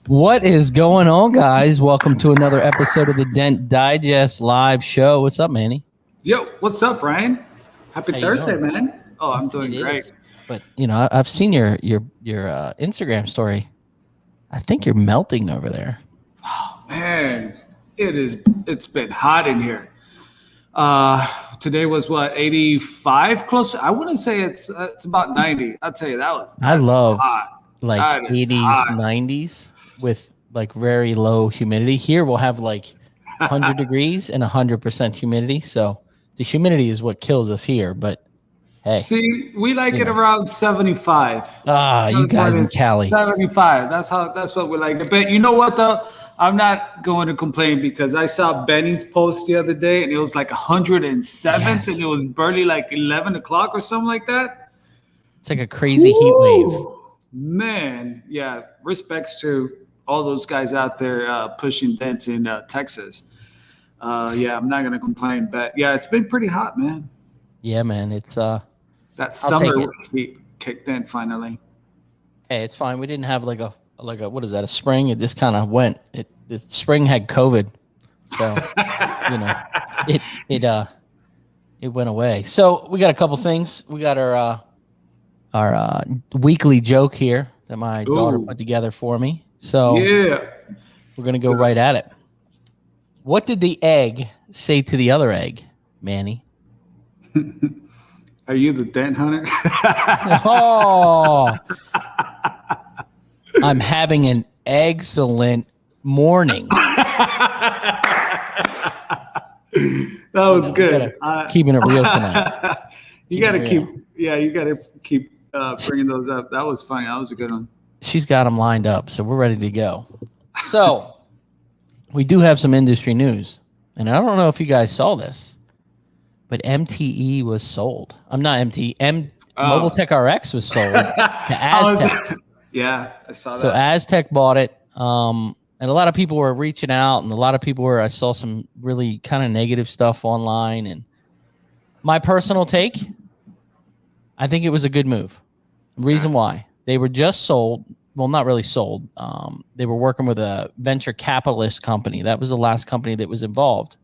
What is going on, guys? Welcome to another episode of the Dent Digest Live Show. What's up, Manny? Yo, what's up, Ryan? Happy Thursday, man. Oh, I'm doing great. But I've seen your Instagram story. I think you're melting over there. Oh, man, it's been hot in here. Today was what, 85? Close. I wouldn't say it's about 90. I'll tell you that's love hot. Like 80s, 90s with like very low humidity. Here we'll have like 100 degrees and 100% humidity. So the humidity is what kills us here. But hey, see, we like it around 75. You guys in Cali. 75. That's what we like. But you know what though? I'm not going to complain because I saw Benny's post the other day and it was like 107th and it was barely like 11 o'clock or something like that. It's like a crazy heat wave. Man, yeah. Respects to all those guys out there pushing dents in Texas. Yeah, I'm not gonna complain, but yeah, it's been pretty hot, man. Yeah, man. It's that summer heat kicked in finally. Hey, it's fine. We didn't have like a what is that? A spring? It just kind of went. The spring had COVID, so it went away. So we got a couple things. We got our weekly joke here that my daughter put together for me. So yeah, we're going to go right at it. What did the egg say to the other egg, Manny? Are you the dent hunter? Oh, I'm having an excellent morning. That was good. Keeping it real tonight. You got to keep bringing those up. That was funny. That was a good one. She's got them lined up, so we're ready to go. So we do have some industry news, and I don't know if you guys saw this, but MTE was sold. I'm not MTE. Mobile Tech RX was sold to Aztec. Yeah, I saw that. So Aztec bought it, and a lot of people were reaching out, and a lot of people were. I saw some really kind of negative stuff online, and my personal take, I think it was a good move. Reason why. They were just sold. Well, not really sold. They were working with a venture capitalist company. That was the last company that was involved.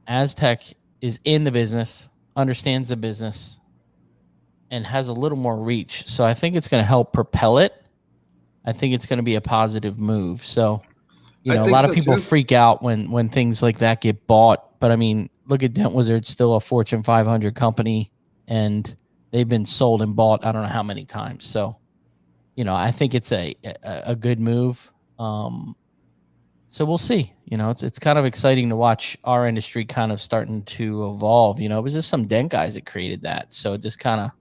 Aztec is in the business, understands the business, and has a little more reach. So I think it's going to help propel it. I think it's going to be a positive move. So, a lot of people freak out when things like that get bought. But I mean, look at Dent Wizard, still a Fortune 500 company, and they've been sold and bought I don't know how many times. So, I think it's a good move. So we'll see. It's kind of exciting to watch our industry kind of starting to evolve. It was just some dent guys that created that. So it just kind of.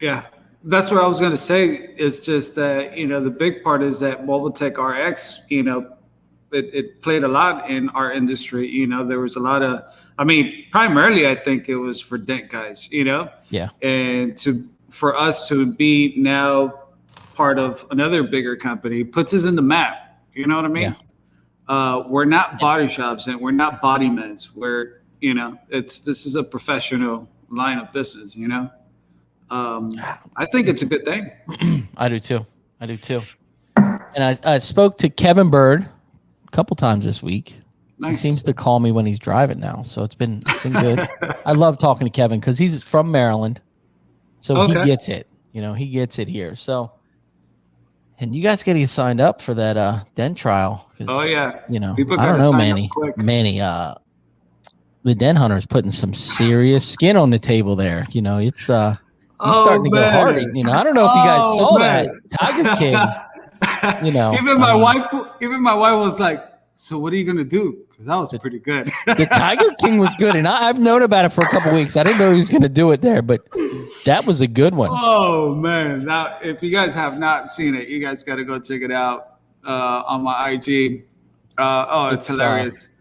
Yeah, that's what I was going to say. It's just that, the big part is that Mobile Tech RX, it played a lot in our industry. There was a lot of, primarily I think it was for dent guys, Yeah. And for us to be now part of another bigger company puts us in the map. You know what I mean? Yeah. We're not body shops and we're not body men's. This is a professional line of business, I think it's a good thing. I do too. And I spoke to Kevin Bird a couple times this week. Nice. He seems to call me when he's driving now, so it's been good. I love talking to Kevin because he's from Maryland, so he gets it. He gets it here. So, and you guys getting signed up for that dent trial? Oh yeah. I don't know, Manny. The dent hunter is putting some serious skin on the table there. It's he's starting to go hard. I don't know if you guys saw that Tiger King. Even my wife was like, so what are you going to do? Because that was pretty good. The Tiger King was good. And I've known about it for a couple weeks. I didn't know he was going to do it there, but that was a good one. Oh, man. Now, if you guys have not seen it, you guys got to go check it out on my IG. It's hilarious.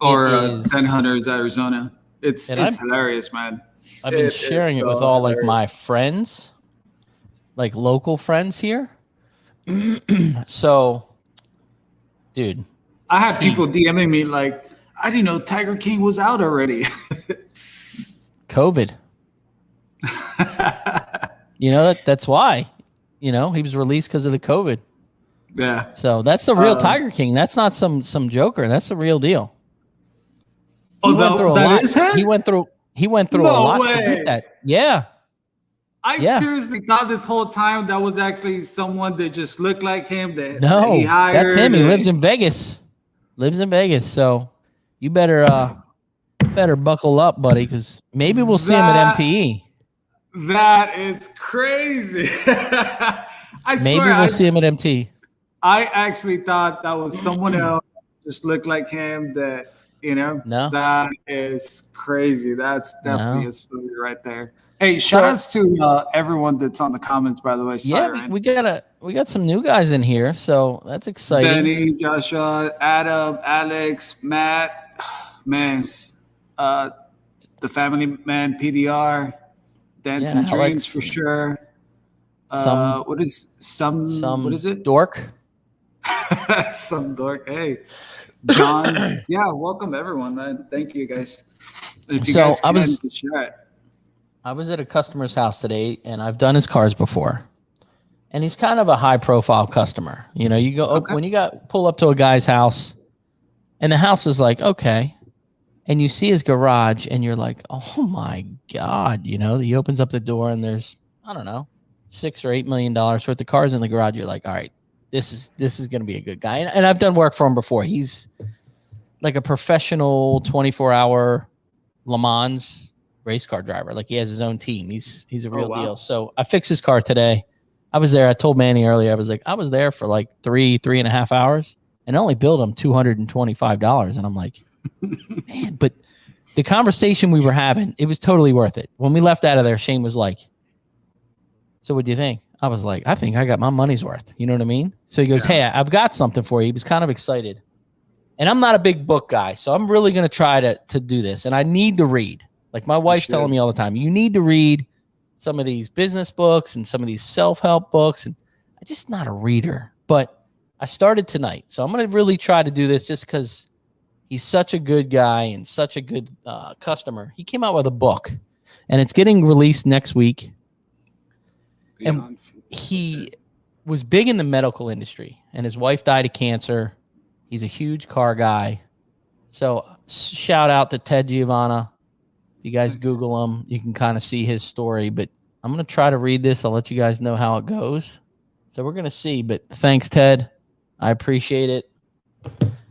Dent Hunters, Arizona. It's hilarious, man. I've been sharing it with all like my friends, like local friends here. So, dude. I had people DMing me like, I didn't know Tiger King was out already. COVID. That's why. You know, he was released because of the COVID. Yeah. So that's the real Tiger King. That's not some joker. That's the real deal. He went through a lot. Is him? He went through a lot to get that. Yeah. I seriously thought this whole time that was actually someone that just looked like him. That No, he hired. that's him. He lives in Vegas. So you better buckle up, buddy, because maybe we'll see him at MTE. That is crazy. Maybe we'll see him at MTE. I actually thought that was someone else. Just looked like him. That that is crazy. That's definitely a story right there. Hey, shout outs to everyone that's on the comments, by the way. Sorry, we got some new guys in here, so that's exciting. Benny, Joshua, Adam, Alex, Matt, man, the family man, PDR, Dents and Dreams for sure. What is it? Dork. Some dork. Hey, John. Yeah, welcome everyone, man. Thank you guys. If you guys can chat. I was at a customer's house today, and I've done his cars before. And he's kind of a high-profile customer. You know, you go when you pull up to a guy's house, and the house is like, okay, and you see his garage, and you're like, oh my God, you know, he opens up the door, and there's, I don't know, $6 or $8 million worth of cars in the garage. You're like, all right, this is going to be a good guy. And I've done work for him before. He's like a professional 24-hour Le Mans race car driver. Like, he has his own team. He's a real deal. So I fixed his car today. I was there. I told Manny earlier, I was like, I was there for like 3.5 hours and only billed him $225. And I'm like, man, but the conversation we were having, it was totally worth it. When we left out of there, Shane was like, so what do you think? I was like, I think I got my money's worth. You know what I mean? So he goes, hey, I've got something for you. He was kind of excited. And I'm not a big book guy, so I'm really going to try to do this. And I need to read. Like, my wife's telling me all the time, you need to read some of these business books and some of these self-help books. And I'm just not a reader. But I started tonight. So I'm going to really try to do this just because he's such a good guy and such a good customer. He came out with a book, and it's getting released next week. And he was big in the medical industry, and his wife died of cancer. He's a huge car guy. So shout out to Ted Giovanna. If you guys Google him, you can kind of see his story. But I'm going to try to read this. I'll let you guys know how it goes. So we're going to see. But thanks, Ted. I appreciate it.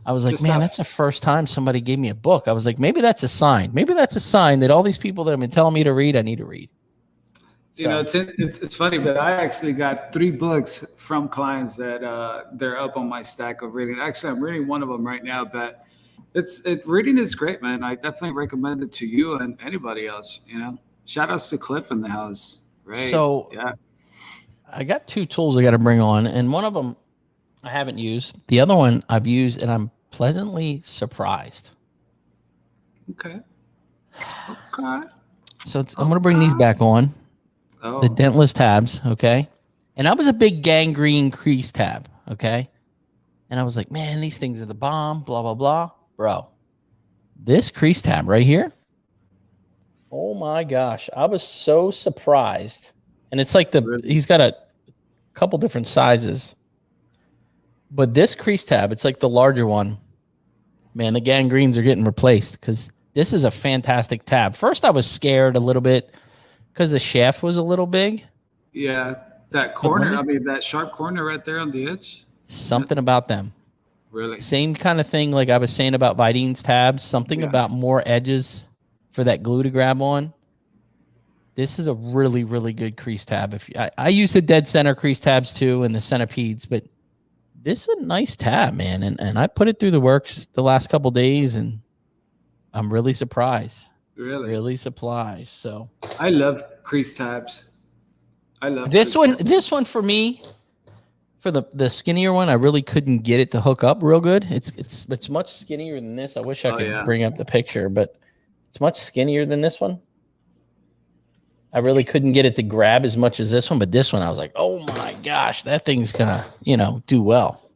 I was like, man, that's the first time somebody gave me a book. I was like, maybe that's a sign. Maybe that's a sign that all these people that have been telling me to read, I need to read. So. You know, it's funny, but I actually got 3 books from clients that they're up on my stack of reading. Actually, I'm reading one of them right now, but reading is great, man. I definitely recommend it to you and anybody else. You know, shout outs to Cliff in the house. Right. So I got 2 tools I got to bring on, and one of them I haven't used. The other one I've used, and I'm pleasantly surprised. Okay. So I'm going to bring these back on. Oh. The dentless tabs, okay? And I was a big gangrene crease tab, okay? And I was like, man, these things are the bomb, blah, blah, blah. Bro, this crease tab right here, oh my gosh, I was so surprised. And it's like he's got a couple different sizes. But this crease tab, it's like the larger one. Man, the gangrenes are getting replaced because this is a fantastic tab. First, I was scared a little bit because the shaft was a little big. Yeah, that corner, that sharp corner right there on the edge. Something about them. Really? Same kind of thing like I was saying about Vidine's tabs. Something about more edges for that glue to grab on. This is a really, really good crease tab. I use the dead center crease tabs too and the centipedes, but this is a nice tab, man. And I put it through the works the last couple days, and I'm really surprised. Really surprised. So I love crease tabs. I love this one. This one for me, for the skinnier one, I really couldn't get it to hook up real good. It's much skinnier than this. I wish I could bring up the picture, but it's much skinnier than this one. I really couldn't get it to grab as much as this one, but this one I was like, oh my gosh, that thing's gonna, do well.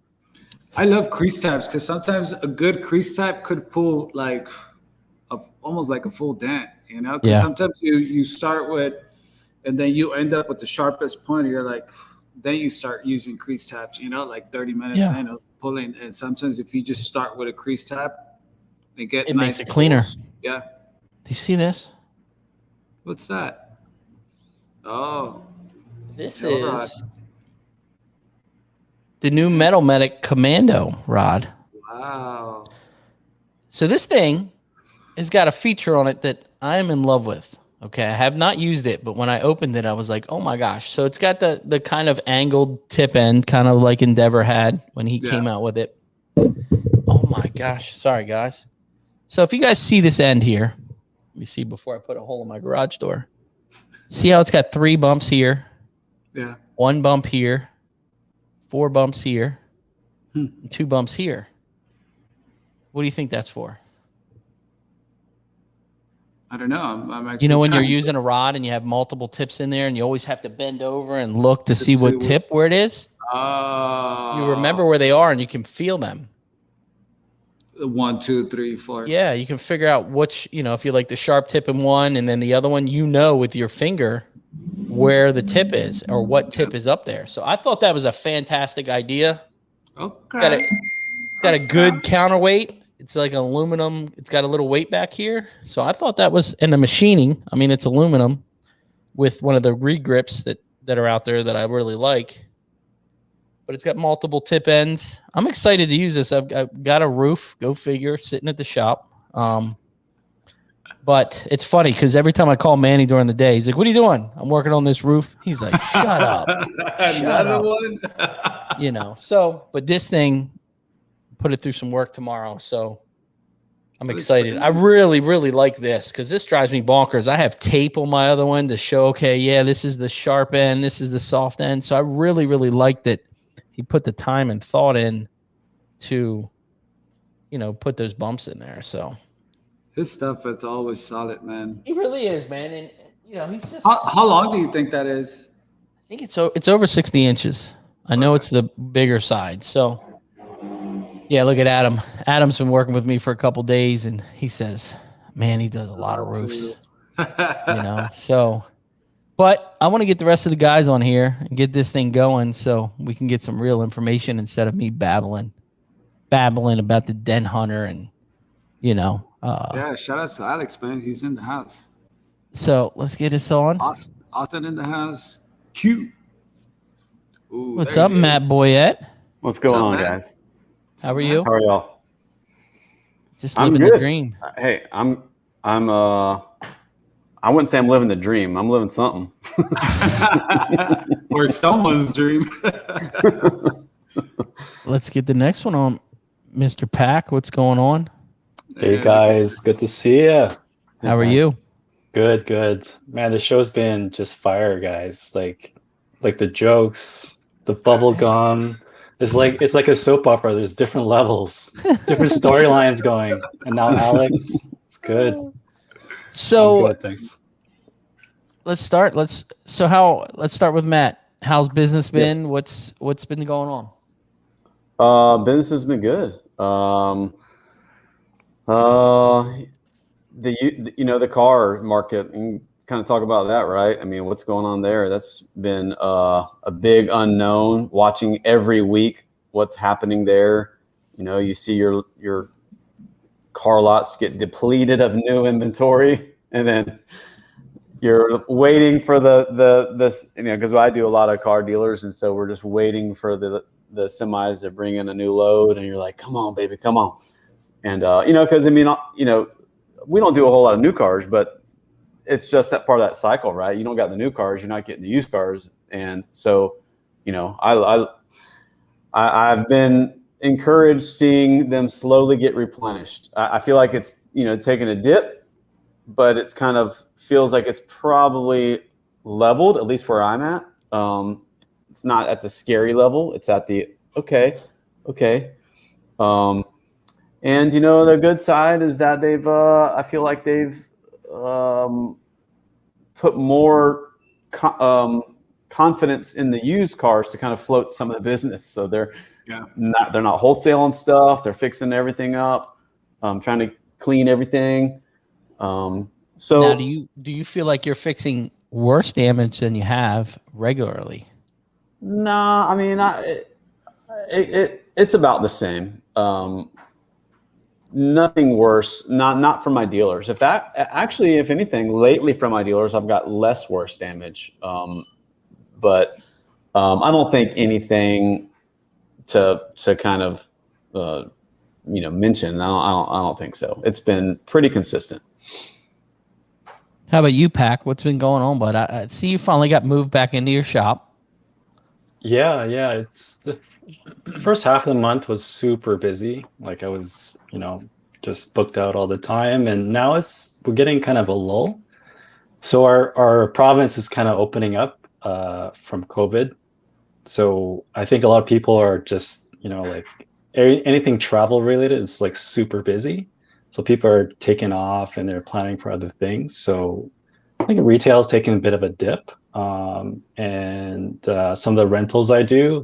I love crease tabs because sometimes a good crease tab could pull like almost like a full dent, Because sometimes you start with, and then you end up with the sharpest point. And you're like, then you start using crease tabs, like 30 minutes in of pulling. And sometimes if you just start with a crease tab, it makes it cleaner. Yeah. Do you see this? What's that? Oh, this is the new Metal Medic Commando rod. Wow. So this thing has got a feature on it that I am in love with. Okay, I have not used it, but when I opened it, I was like, oh my gosh. So it's got the kind of angled tip end, kind of like Endeavor had when he came out with it. Oh my gosh. Sorry, guys. So if you guys see this end here, let me see before I put a hole in my garage door. See how it's got 3 bumps here? Yeah. 1 bump here, 4 bumps here, and 2 bumps here. What do you think that's for? I don't know. I'm actually when you're using a rod and you have multiple tips in there and you always have to bend over and look to see what tip where it is? You remember where they are and you can feel them. 1, 2, 3, 4. Yeah, you can figure out which, if you like the sharp tip in one and then the other one, with your finger where the tip is or what tip is up there. So I thought that was a fantastic idea. Okay. Got a good counterweight. It's like aluminum. It's got a little weight back here. So I thought that was, and the machining, it's aluminum with one of the regrips that are out there that I really like. But it's got multiple tip ends. I'm excited to use this. I've got a roof, go figure, sitting at the shop. But it's funny because every time I call Manny during the day, he's like, what are you doing? I'm working on this roof. He's like, shut up. Shut up. But this thing, put it through some work tomorrow. So I'm excited. I really, really like this because this drives me bonkers. I have tape on my other one to show, this is the sharp end. This is the soft end. So I really, really like that he put the time and thought in to, put those bumps in there. So his stuff, it's always solid, man. He really is, man. And, he's just. How long do you think that is? I think it's over 60 inches. I know it's the bigger side. So. Yeah, look at Adam. Adam's been working with me for a couple days, and he says, man, he does a lot of roofs. So, but I want to get the rest of the guys on here and get this thing going so we can get some real information instead of me babbling about the Dent Hunter and, yeah, shout out to Alex, man. He's in the house. So let's get this on. Austin in the house. Q. Ooh, what's up, Matt Boyette? What's going on, guys? How are you? How are y'all? Just living the dream. Hey, I wouldn't say I'm living the dream. I'm living something. Or someone's dream. Let's get the next one on. Mr. Pack, what's going on? Hey, guys. Good to see you. How are you? Good. Man, the show's been just fire, guys. Like the jokes, the bubble gum. It's like a soap opera. There's different levels, different storylines going. And now Alex, it's good. So good, thanks. Let's start. Let's start with Matt. How's business been? Yes. What's been going on? Business has been good. The car market, and kind of talk about that, right? What's going on there? That's been a big unknown. Watching every week what's happening there. You see your car lots get depleted of new inventory, and then you're waiting for this, because I do a lot of car dealers, and so we're just waiting for the semis to bring in a new load, and you're like, come on, baby, come on. And because we don't do a whole lot of new cars, but it's just that part of that cycle, right? You don't got the new cars, you're not getting the used cars. And so, I've been encouraged seeing them slowly get replenished. I feel like it's, taking a dip, but it's kind of feels like it's probably leveled, at least where I'm at. It's not at the scary level. It's at the, okay. And, the good side is that they've, I feel like they've, put more confidence in the used cars to kind of float some of the business. So they're not wholesaling stuff. They're fixing everything up, trying to clean everything. So now, do you feel like you're fixing worse damage than you have regularly? Nah, I mean, it's about the same. Nothing worse. Not from my dealers. If anything, lately from my dealers, I've got less worse damage. But I don't think anything to kind of mention. I don't think so. It's been pretty consistent. How about you, Pac? What's been going on, bud? I see you finally got moved back into your shop. Yeah. It's the first half of the month was super busy. Like I was, just booked out all the time, and now we're getting kind of a lull. So our province is kind of opening up from COVID. So I think a lot of people are just, like anything travel related is like super busy. So people are taking off and they're planning for other things. So I think retail is taking a bit of a dip. And some of the rentals I do,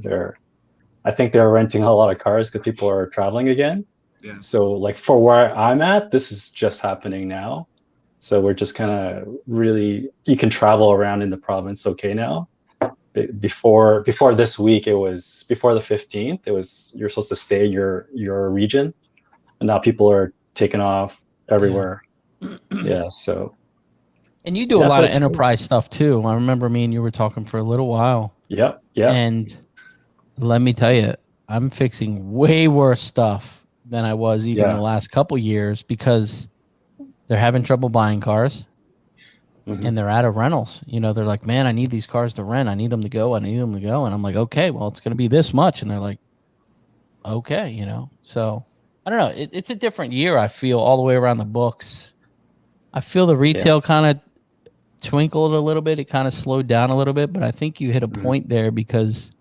I think they're renting a lot of cars because people are traveling again. Yeah. So like for where I'm at, this is just happening now. So we're just kind of really, you can travel around in the province okay now. Before this week, before the 15th, you're supposed to stay your region, and now people are taking off everywhere. Yeah. So. And you do a lot of enterprise stuff too. I remember me and you were talking for a little while. Yeah. And let me tell you, I'm fixing way worse stuff than I was even the last couple years because they're having trouble buying cars. Mm-hmm. And they're out of rentals. They're like, man, I need these cars to rent. I need them to go. And I'm like, okay, well, it's going to be this much. And they're like, okay, So I don't know. It's a different year, I feel, all the way around the books. I feel the retail kind of twinkled a little bit. It kind of slowed down a little bit. But I think you hit a point there because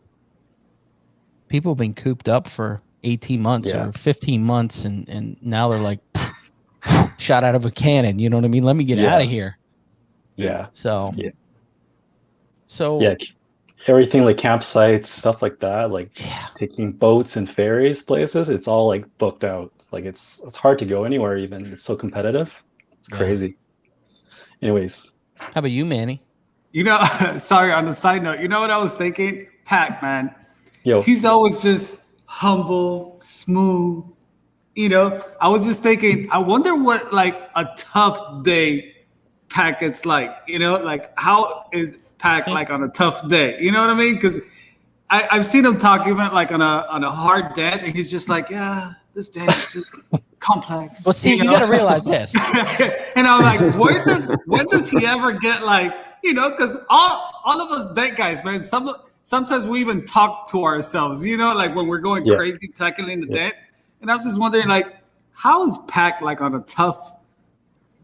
people have been cooped up for 18 months or 15 months. And now they're like, shot out of a cannon. You know what I mean? Let me get out of here. Yeah. So everything like campsites, stuff like that, like taking boats and ferries places, it's all like booked out. Like it's hard to go anywhere even. It's so competitive. It's crazy. Anyways. How about you, Manny? Sorry, on the side note, you know what I was thinking? Pac, man. Yo. He's always just humble, smooth. I was just thinking, I wonder what like a tough day Pac it's like, like how is Pac like on a tough day? You know what I mean? Because I've seen him talk even like on a hard dent, and he's just like, yeah, this dent is just complex. Well, see, you got to realize this. And I'm like, when does he ever get like, because all of us dent guys, man, sometimes we even talk to ourselves, like when we're going crazy tackling the dent. And I'm just wondering, like, how is Pac like on a tough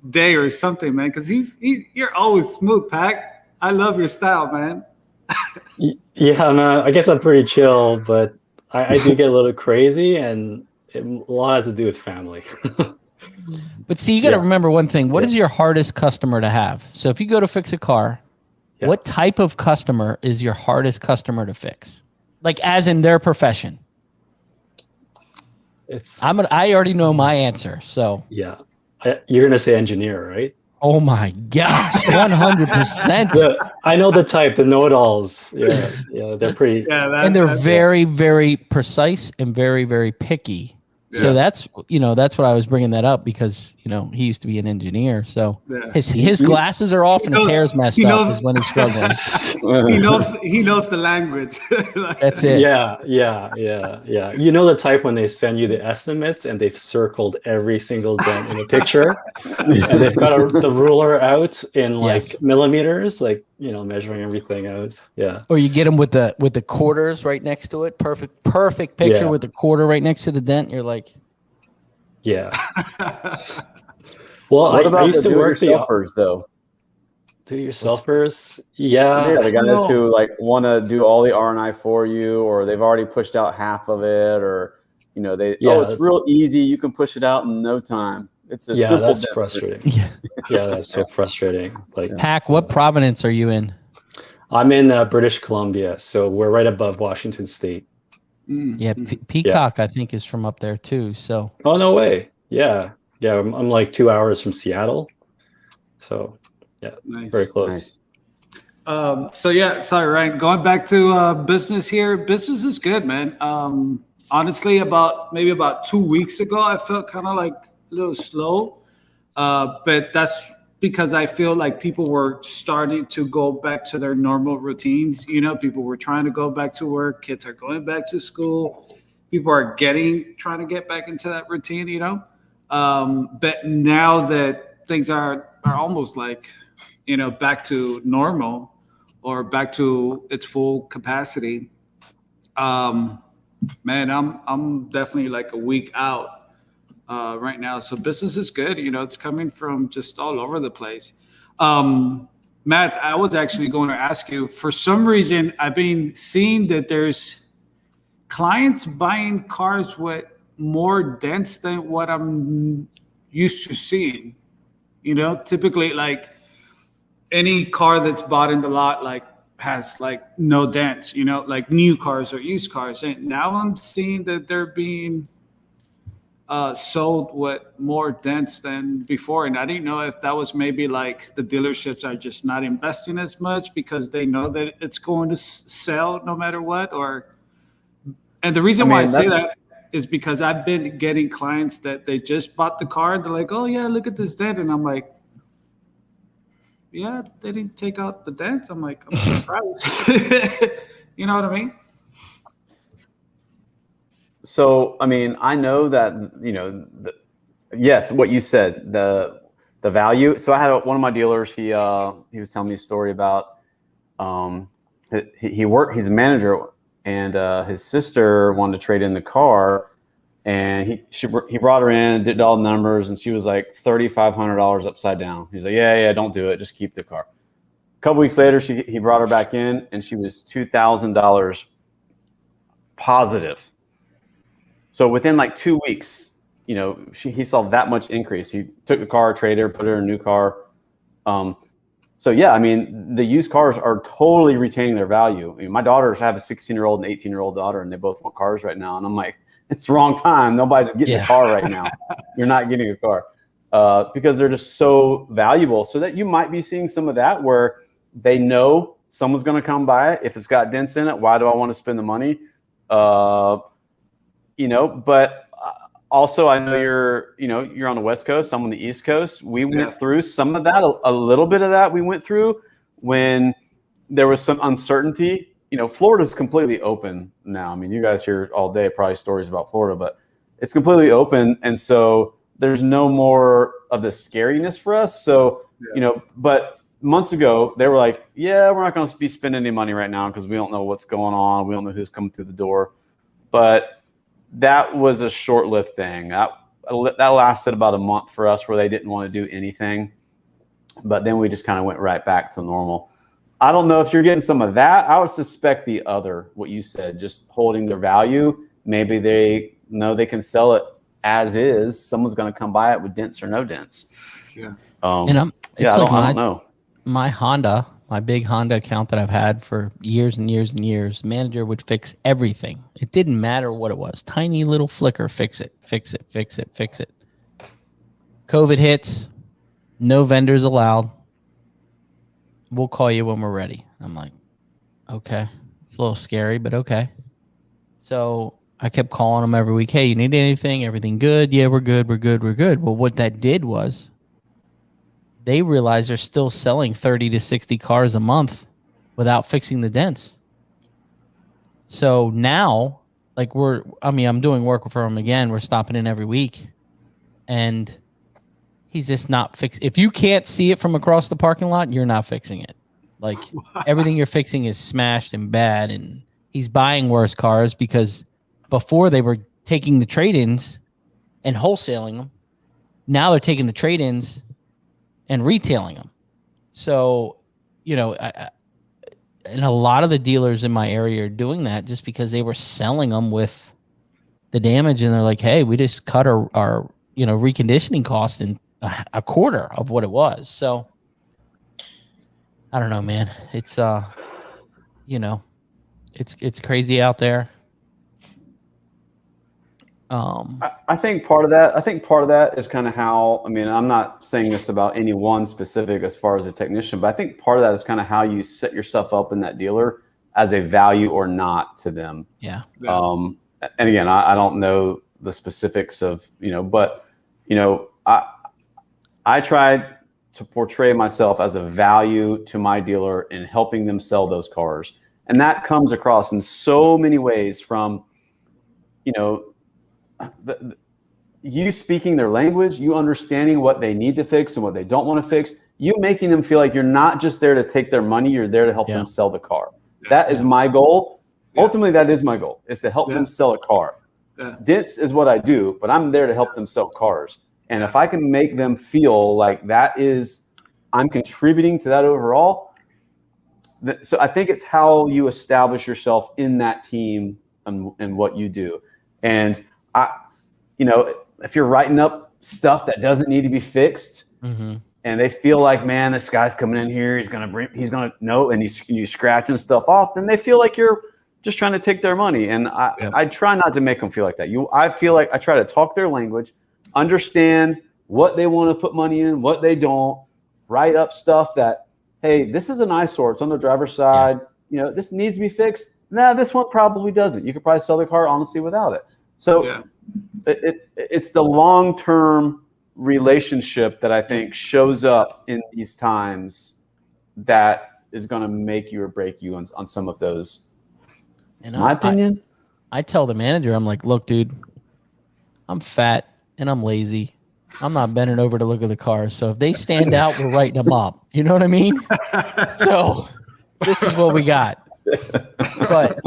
day or something, man? Because you're always smooth, Pac. I love your style, man. Yeah, man. I guess I'm pretty chill, but I do get a little crazy, and a lot has to do with family. But see, you got to remember one thing. What is your hardest customer to have? So if you go to fix a car, what type of customer is your hardest customer to fix? Like, as in their profession. I already know my answer. So you're gonna say engineer, right? Oh my gosh, 100%. I know the type, the know-it-alls. Yeah, they're pretty. And they're very, very precise and very, very picky. Yeah. So that's what I was bringing that up because, he used to be an engineer. So his glasses are off and his hair's messed up is when he's struggling. he knows the language. That's it. Yeah. You know the type when they send you the estimates and they've circled every single dent in the picture and they've got the ruler out in like millimeters, like, measuring everything out. Yeah. Or you get them with the quarters right next to it. Perfect picture with the quarter right next to the dent. You're like, yeah. Well, I used to work do-it-yourselfers though. Do-it-yourselfers, yeah. The guys who like want to do all the R&I for you, or they've already pushed out half of it, or it's real easy. You can push it out in no time. It's a simple. That's frustrating. Yeah, that's so frustrating. Like, Pac, what province are you in? I'm in British Columbia, so we're right above Washington State. Yeah, Peacock, I think, is from up there too. So. Oh, no way! Yeah. I'm like 2 hours from Seattle, so very close. Nice. So yeah, sorry, Ryan. Going back to business here. Business is good, man. Honestly, maybe about 2 weeks ago, I felt kind of like a little slow, but that's because I feel like people were starting to go back to their normal routines. You know, people were trying to go back to work. Kids are going back to school. People are trying to get back into that routine. You know, but now that things are almost like, back to normal or back to its full capacity. Man, I'm definitely like a week out right now. So business is good. It's coming from just all over the place. Matt, I was actually going to ask you. For some reason, I've been seeing that there's clients buying cars with more dents than what I'm used to seeing. Typically, like any car that's bought in the lot, like has like no dents, like new cars or used cars. And now I'm seeing that they're being sold with more dents than before. And I didn't know if that was maybe like the dealerships are just not investing as much because they know that it's going to sell no matter what. And the reason why I say that is because I've been getting clients that they just bought the car. They're like, oh yeah, look at this dent. And I'm like, yeah, they didn't take out the dents. I'm like, I'm surprised. You know what I mean? So, I mean, I know that, yes, what you said, the value. So I had one of my dealers, he was telling me a story about, he's a manager, and his sister wanted to trade in the car, and he brought her in, did all the numbers, and she was like $3,500 upside down. He's like, yeah, don't do it. Just keep the car. A couple weeks later, he brought her back in, and she was $2,000 positive. So within like 2 weeks, he saw that much increase. He took the car, traded her, put her in a new car. So yeah, I mean, the used cars are totally retaining their value. I mean, my daughters have a 16-year-old and 18-year-old daughter, and they both want cars right now. And I'm like, it's the wrong time. Nobody's getting a car right now. You're not getting a car because they're just so valuable. So that you might be seeing some of that where they know someone's going to come buy it. If it's got dents in it, why do I want to spend the money? But also I know you're on the West Coast. I'm on the East Coast. We went through some of that, a little bit of that we went through when there was some uncertainty. Florida's completely open now. I mean, you guys hear all day probably stories about Florida, but it's completely open. And so there's no more of the scariness for us. So, but months ago they were like, yeah, we're not going to be spending any money right now because we don't know what's going on. We don't know who's coming through the door. But that was a short-lived thing. That lasted about a month for us where they didn't want to do anything. But then we just kind of went right back to normal. I don't know if you're getting some of that. I would suspect the other, what you said, just holding their value. Maybe they know they can sell it as is. Someone's going to come buy it with dents or no dents. Yeah. I don't know. My Honda, my big Honda account that I've had for years and years and years, manager would fix everything. It didn't matter what it was. Tiny little flicker, fix it. COVID hits, no vendors allowed. We'll call you when we're ready. I'm like, okay. It's a little scary, but okay. So I kept calling them every week. Hey, you need anything? Everything good? Yeah, we're good. Well, what that did was they realized they're still selling 30 to 60 cars a month without fixing the dents. So now, like I'm doing work for him again. We're stopping in every week. And he's just not fixing. If you can't see it from across the parking lot, you're not fixing it. Like everything you're fixing is smashed and bad. And he's buying worse cars because before they were taking the trade-ins and wholesaling them. Now they're taking the trade-ins and retailing them. So, and a lot of the dealers in my area are doing that just because they were selling them with the damage. And they're like, hey, we just cut our reconditioning cost in a quarter of what it was. So I don't know, man. It's it's crazy out there. I think part of that is kind of how, I mean, I'm not saying this about any one specific as far as a technician, but I think part of that is kind of how you set yourself up in that dealer as a value or not to them. Yeah. And again, I don't know the specifics of, but, I tried to portray myself as a value to my dealer in helping them sell those cars. And that comes across in so many ways, from, you speaking their language, you understanding what they need to fix and what they don't want to fix, you making them feel like you're not just there to take their money, you're there to help them sell the car. That is my goal. Ultimately, that is my goal, is to help them sell a car. Dents is what I do, but I'm there to help them sell cars. And if I can make them feel like I'm contributing to that overall, so I think it's how you establish yourself in that team and what you do. And if you're writing up stuff that doesn't need to be fixed, and they feel like, man, this guy's coming in here, he's gonna know, and you scratching stuff off, then they feel like you're just trying to take their money. And I try not to make them feel like that. I feel like I try to talk their language, understand what they want to put money in, what they don't, write up stuff that, hey, this is an eyesore, it's on the driver's side, this needs to be fixed. Nah, this one probably doesn't. You could probably sell the car honestly without it. So it's the long-term relationship that I think shows up in these times that is going to make you or break you on some of those. In my opinion. I tell the manager, I'm like, look, dude, I'm fat and I'm lazy. I'm not bending over to look at the cars. So if they stand out, we're writing them up. You know what I mean? So this is what we got. But,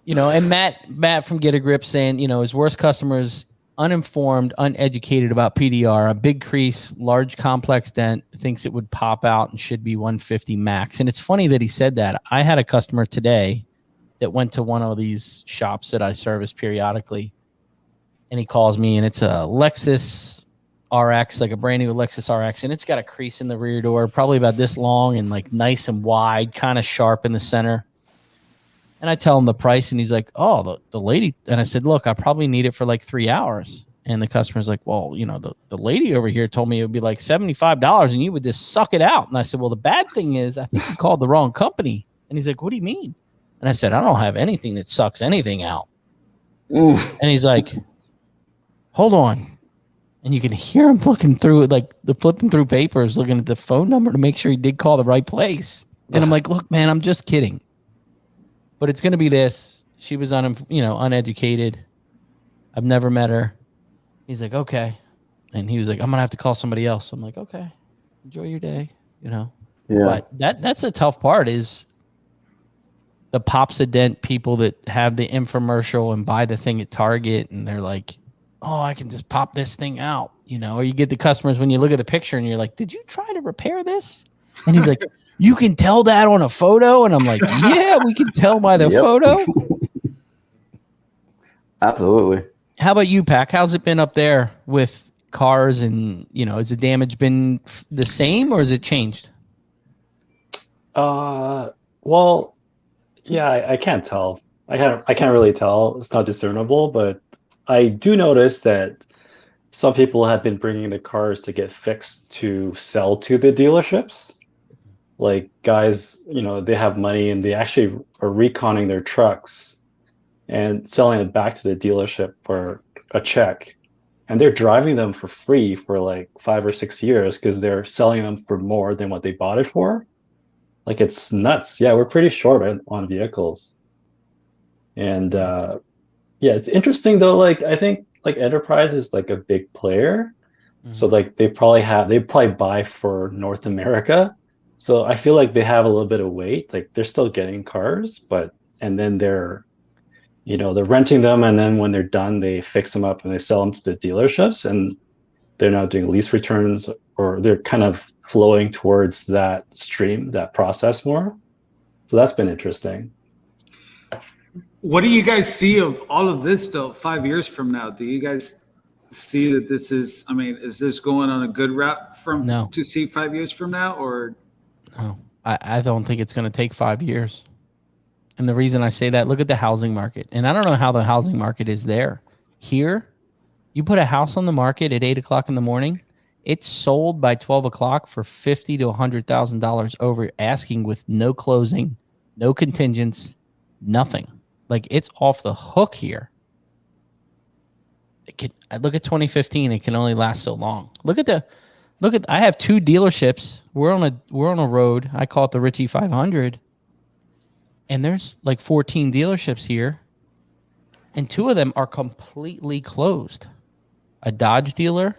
and Matt from Get a Grip saying, his worst customers, uninformed, uneducated about PDR, a big crease, large complex dent, thinks it would pop out and should be 150 max. And it's funny that he said that. I had a customer today that went to one of these shops that I service periodically, and he calls me, and it's a Lexus RX, like a brand new Lexus RX, and it's got a crease in the rear door, probably about this long and like nice and wide, kind of sharp in the center. And I tell him the price, and he's like, oh, the lady. And I said, look, I probably need it for like 3 hours. And the customer's like, well, the lady over here told me it would be like $75 and you would just suck it out. And I said, well, the bad thing is I think you called the wrong company. And he's like, what do you mean? And I said, I don't have anything that sucks anything out. And he's like, hold on. And you can hear him looking through it, like the flipping through papers, looking at the phone number to make sure he did call the right place. And I'm like, look, man, I'm just kidding. But it's going to be this. She was uneducated. I've never met her. He's like, okay. And he was like, I'm going to have to call somebody else. I'm like, okay, enjoy your day, Yeah. But that's the tough part, is the Pops a Dent people that have the infomercial and buy the thing at Target, and they're like, oh, I can just pop this thing out, or you get the customers when you look at the picture and you're like, did you try to repair this? And he's like, you can tell that on a photo. And I'm like, yeah, we can tell by the photo. Absolutely. How about you, Pac? How's it been up there with cars? And, has the damage been the same, or has it changed? Well, yeah, I can't tell. I can't really tell. It's not discernible, but I do notice that some people have been bringing the cars to get fixed to sell to the dealerships. Like guys, they have money and they actually are reconning their trucks and selling it back to the dealership for a check. And they're driving them for free for like 5 or 6 years because they're selling them for more than what they bought it for. Like, it's nuts. Yeah, we're pretty short on vehicles. And it's interesting though. Like, I think like Enterprise is like a big player. Mm-hmm. So like they probably buy for North America. So I feel like they have a little bit of weight. Like, they're still getting cars, and then they're renting them, and then when they're done, they fix them up and they sell them to the dealerships, and they're now doing lease returns, or they're kind of flowing towards that stream, that process more. So that's been interesting. What do you guys see of all of this though 5 years from now? Do you guys see that this is, is this going on a good route to see 5 years from now, or? No, I don't think it's going to take 5 years. And the reason I say that, look at the housing market. And I don't know how the housing market is there. Here, you put a house on the market at 8 o'clock in the morning, it's sold by 12 o'clock for $50,000 to $100,000 over asking with no closing, no contingents, nothing. Like, it's off the hook here. I look at 2015, it can only last so long. I have 2 dealerships. We're on a road. I call it the Ritchie 500. And there's like 14 dealerships here. And 2 of them are completely closed. A Dodge dealer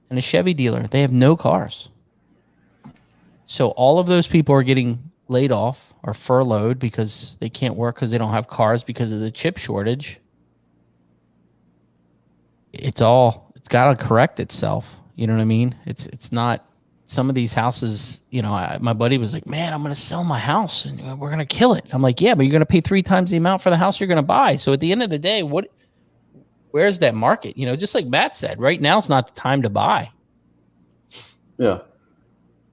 and a Chevy dealer. They have no cars. So all of those people are getting laid off or furloughed because they can't work because they don't have cars because of the chip shortage. It's got to correct itself. You know what I mean? It's not some of these houses, my buddy was like, man, I'm going to sell my house and we're going to kill it. I'm like, yeah, but you're going to pay 3 times the amount for the house you're going to buy. So at the end of the day, where's that market? Just like Matt said, right now is not the time to buy. Yeah.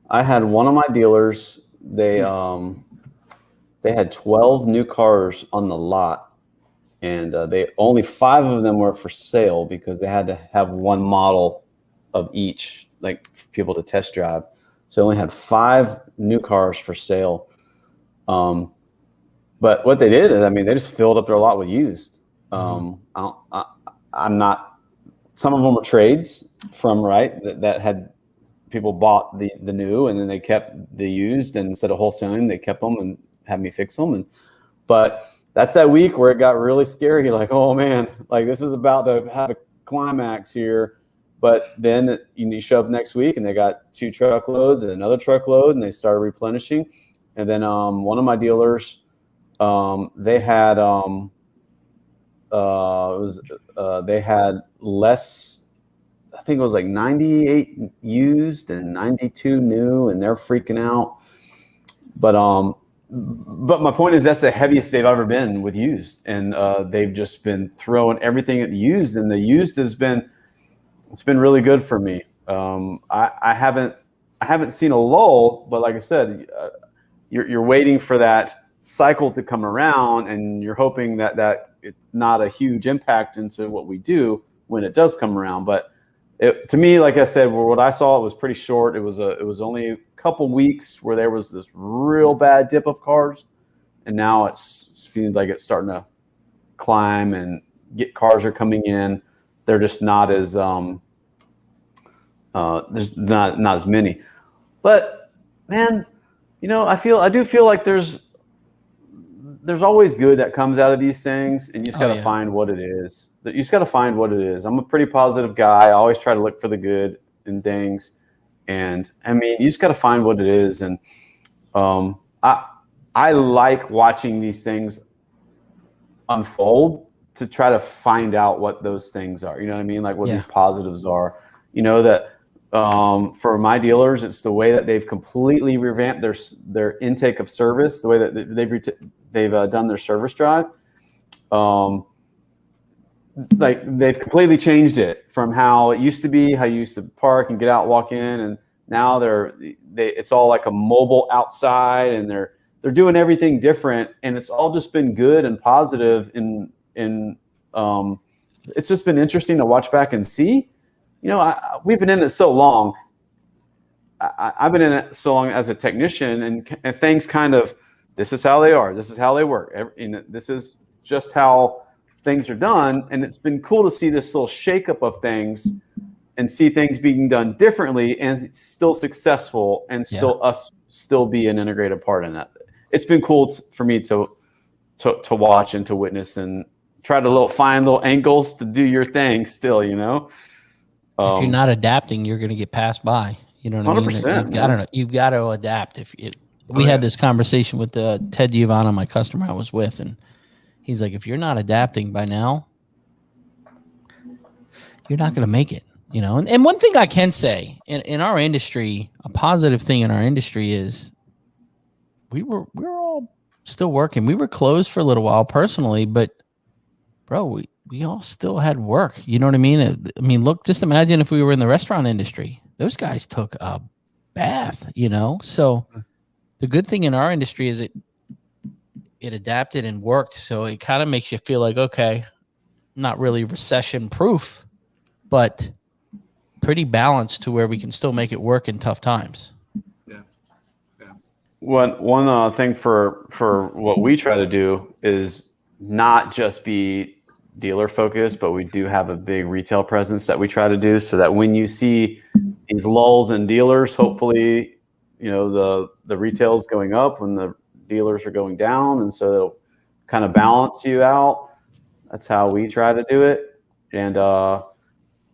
I had one of my dealers, they had 12 new cars on the lot, and only 5 of them were for sale because they had to have one model of each, like, for people to test drive. So they only had 5 new cars for sale. But what they did is, they just filled up their lot with used. I'm not, some of them were trades from, that had people bought the new, and then they kept the used, and instead of wholesaling, they kept them and had me fix them. But that's that week where it got really scary. Like, oh man, like this is about to have a climax here. But then you show up next week and they got 2 truckloads and another truckload, and they started replenishing. And then one of my dealers, they had they had less. I think it was like 98 used and 92 new, and they're freaking out. But my point is, that's the heaviest they've ever been with used, and they've just been throwing everything at the used, and the used it's been really good for me. I haven't seen a lull, but like I said, you're waiting for that cycle to come around, and you're hoping that it's not a huge impact into what we do when it does come around. But to me, like I said, what I saw, it was pretty short. It was only a couple weeks where there was this real bad dip of cars, and now it feels like it's starting to climb, and cars are coming in. They're just not as there's not as many. But man, I do feel like there's always good that comes out of these things, and you just got to find what it is. You just got to find what it is. I'm a pretty positive guy. I always try to look for the good in things, and you just got to find what it is. And I like watching these things unfold to try to find out what those things are. You know what I mean? Like what these positives are. That for my dealers, it's the way that they've completely revamped their intake of service, the way that they've done their service drive. Like they've completely changed it from how it used to be, how you used to park and get out, walk in, and now it's all like a mobile outside, and they're doing everything different, and it's all just been good and positive. It's just been interesting to watch back and see. We've been in it so long. I've been in it so long as a technician, and things kind of, this is how they are. This is how they work. This is just how things are done. And it's been cool to see this little shakeup of things and see things being done differently and still successful, and still be an integrated part in that. It's been cool for me to watch and to witness and try to find little angles to do your thing still, If you're not adapting, you're going to get passed by. You know what I mean? 100%. You've got to adapt. We had this conversation with Ted Giovanna, my customer I was with, and he's like, if you're not adapting by now, you're not going to make it. And one thing I can say in our industry, a positive thing in our industry is we were all still working. We were closed for a little while personally, but bro, we all still had work. You know what I mean? Look, just imagine if we were in the restaurant industry. Those guys took a bath, So the good thing in our industry is it adapted and worked. So it kind of makes you feel like, okay, not really recession proof, but pretty balanced to where we can still make it work in tough times. Yeah. Yeah. One thing for what we try to do is not just be dealer focused, but we do have a big retail presence that we try to do, so that when you see these lulls in dealers, hopefully, you know, the retail is going up when the dealers are going down, and so it'll kind of balance you out. That's how we try to do it. And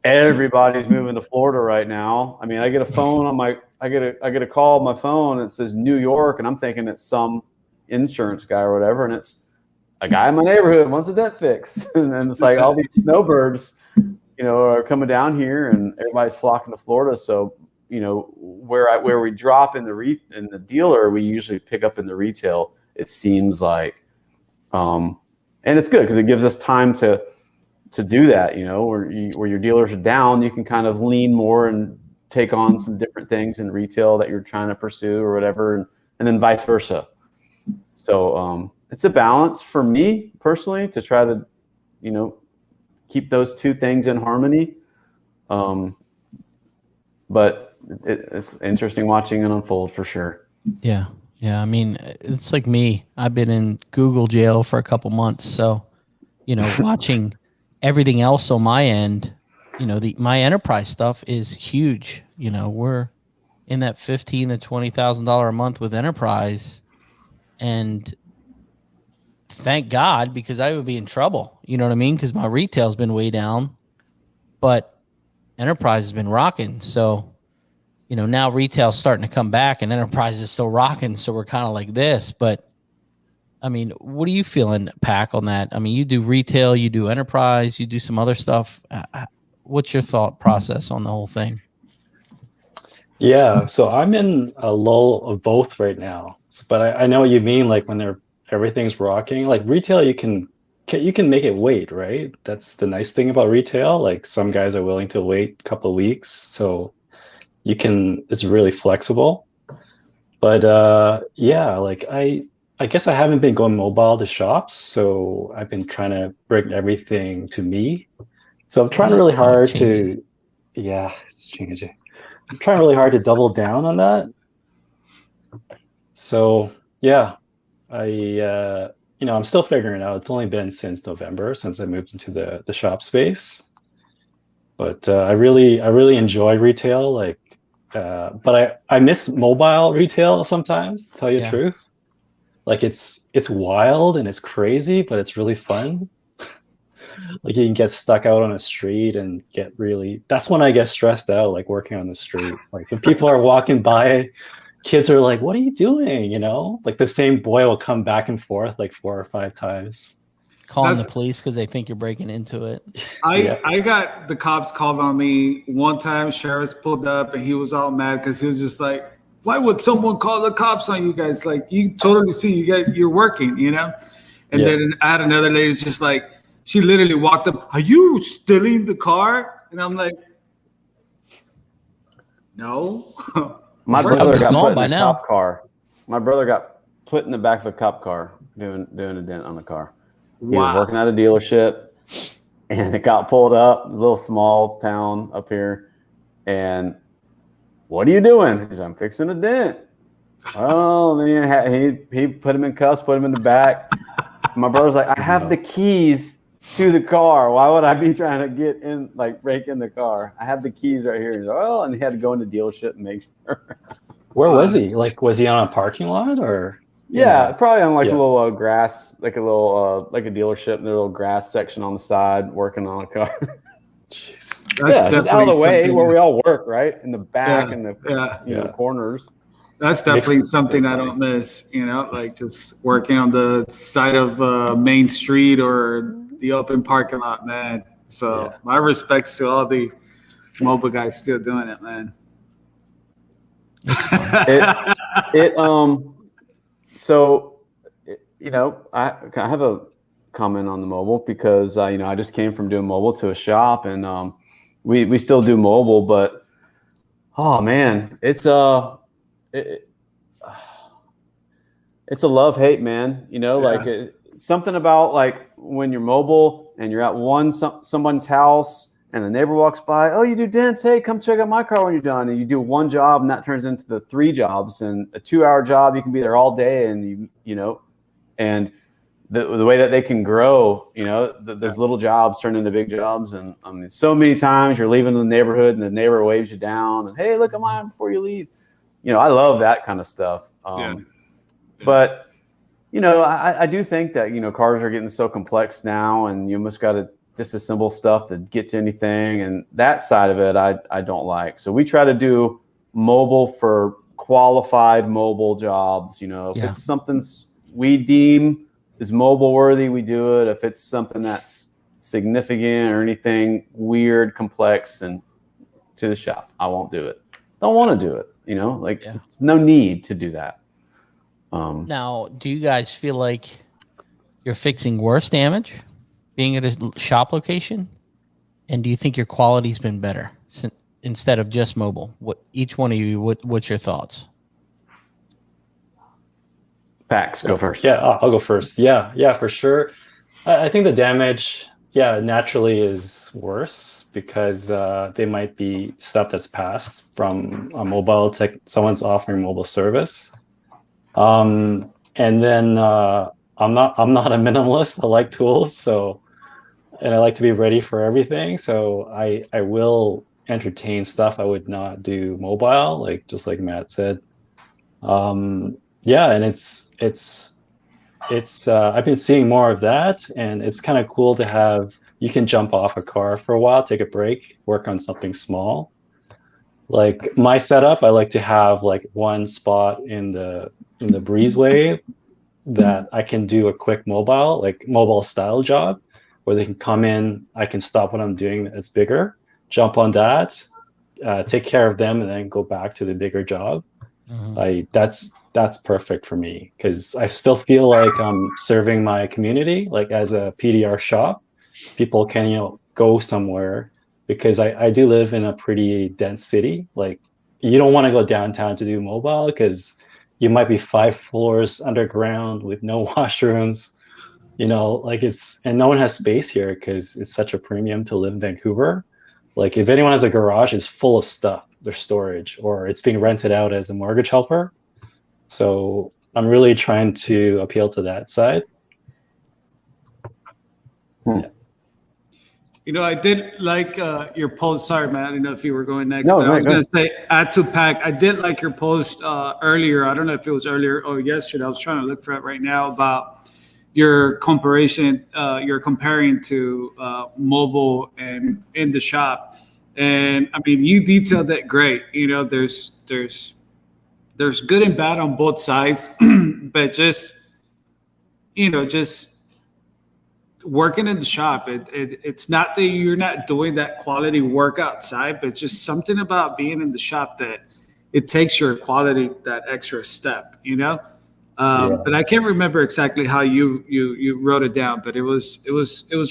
everybody's moving to Florida right now. I mean, I get a phone on my, I get a call on my phone and it says New York, and I'm thinking it's some insurance guy or whatever, and it's a guy in my neighborhood wants a dent fix. And then it's like all these snowbirds, you know, are coming down here, and everybody's flocking to Florida. So, you know, where we drop in the dealer, we usually pick up in the retail, it seems like. And it's good because it gives us time to do that, you know, where your dealers are down, you can kind of lean more and take on some different things in retail that you're trying to pursue or whatever, and then vice versa. So it's a balance for me personally to try to, you know, keep those two things in harmony. But it's interesting watching it unfold for sure. Yeah. Yeah. I mean, it's like me. I've been in Google jail for a couple months. So, you know, watching everything else on my end, you know, my enterprise stuff is huge. You know, we're in that $15,000 to $20,000 a month with enterprise, and thank God, because I would be in trouble. You know what I mean? Because my retail's been way down, but enterprise has been rocking. So, you know, now retail's starting to come back and enterprise is still rocking. So we're kind of like this. But I mean, what are you feeling, Pac, on that? I mean, you do retail, you do enterprise, you do some other stuff. What's your thought process on the whole thing? Yeah, so I'm in a lull of both right now. But I know what you mean, like when everything's rocking. Like retail, you can make it wait, right? That's the nice thing about retail. Like some guys are willing to wait a couple of weeks, so it's really flexible. But yeah, like I guess I haven't been going mobile to shops, so I've been trying to bring everything to me. So I'm trying really hard to, yeah, it's changing. I'm trying really hard to double down on that. So yeah, you know, I'm still figuring it out. It's only been since November since I moved into the shop space. But I really enjoy retail. Like, but I miss mobile retail sometimes, to tell you the truth. Like it's wild and it's crazy, but it's really fun. Like you can get stuck out on a street and that's when I get stressed out, like working on the street. Like when people are walking by, kids are like, what are you doing? You know, like the same boy will come back and forth like 4 or 5 times. Calling the police because they think you're breaking into it. I got the cops called on me one time. Sheriff's pulled up and he was all mad because he was just like, why would someone call the cops on you guys? Like you totally see you're working, you know? And then I had another lady just like, she literally walked up, are you stealing the car? And I'm like, no. My brother got put in a cop car. My brother got put in the back of a cop car doing a dent on the car. He was working at a dealership, and it got pulled up, a little small town up here. And what are you doing? He said, I'm fixing a dent. Oh, man, he put him in cuffs, put him in the back. My brother's like, I have the keys to the car. Why would I be trying to get in, like break in the car? I have the keys right here. He's like, oh, and he had to go in the dealership and make sure. Where was he? Like, was he on a parking lot or? Yeah, probably on like a little grass, like a little like a dealership, and a little grass section on the side, working on a car. Jeez. Just out of the way where we all work, right? In the back and the corners. That's definitely something I don't miss, you know, like just working on the side of Main Street or the open parking lot, man. So my respects to all the mobile guys still doing it, man. So, you know, I have a comment on the mobile because, you know, I just came from doing mobile to a shop, and we still do mobile, but, oh, man, it's a love-hate, man. You know, like something about like when you're mobile, and you're at someone's house, and the neighbor walks by, oh, you do dents? Hey, come check out my car when you're done. And you do one job, and that turns into the 3 jobs. And a 2-hour job, you can be there all day, and and the way that they can grow, those little jobs turn into big jobs. And I mean, so many times you're leaving the neighborhood, and the neighbor waves you down, and hey, look at mine before you leave. I love that kind of stuff. But I do think that cars are getting so complex now, and you almost got to disassemble stuff to get to anything, and that side of it I don't like. So we try to do mobile for qualified mobile jobs. If it's something we deem is mobile worthy, we do it. If it's something that's significant or anything weird, complex, then to the shop. I won't do it. Don't want to do it. It's no need to do that. Now, do you guys feel like you're fixing worse damage being at a shop location? And do you think your quality's been better instead of just mobile? Each one of you, what's your thoughts? Pax, go first. Yeah, I'll go first. Yeah, for sure. I think the damage, naturally is worse because they might be stuff that's passed from a mobile tech. Someone's offering mobile service. And then I'm not a minimalist. I like tools, and I like to be ready for everything. So I will entertain stuff I would not do mobile, just like Matt said. And it's I've been seeing more of that, and it's kind of cool to have. You can jump off a car for a while, take a break, work on something small. Like my setup, I like to have one spot in the breezeway that I can do a quick mobile style job where they can come in. I can stop what I'm doing that's bigger, jump on that, take care of them, and then go back to the bigger job. That's perfect for me because I still feel like I'm serving my community. As a PDR shop, people can go somewhere because I do live in a pretty dense city. You don't want to go downtown to do mobile because you might be 5 floors underground with no washrooms. And no one has space here because it's such a premium to live in Vancouver. If anyone has a garage, it's full of stuff, their storage, or it's being rented out as a mortgage helper. So I'm really trying to appeal to that side. I did like your post. Sorry, Matt. I don't know if you were going next. No, but I was go going to say, add to pack. I did like your post earlier. I don't know if it was earlier or yesterday. I was trying to look for it right now about your comparison. You're comparing to mobile and in the shop. And I mean, you detailed that great. There's good and bad on both sides, but just working in the shop, it's not that you're not doing that quality work outside, but just something about being in the shop that it takes your quality that extra step, But I can't remember exactly how you wrote it down, but it was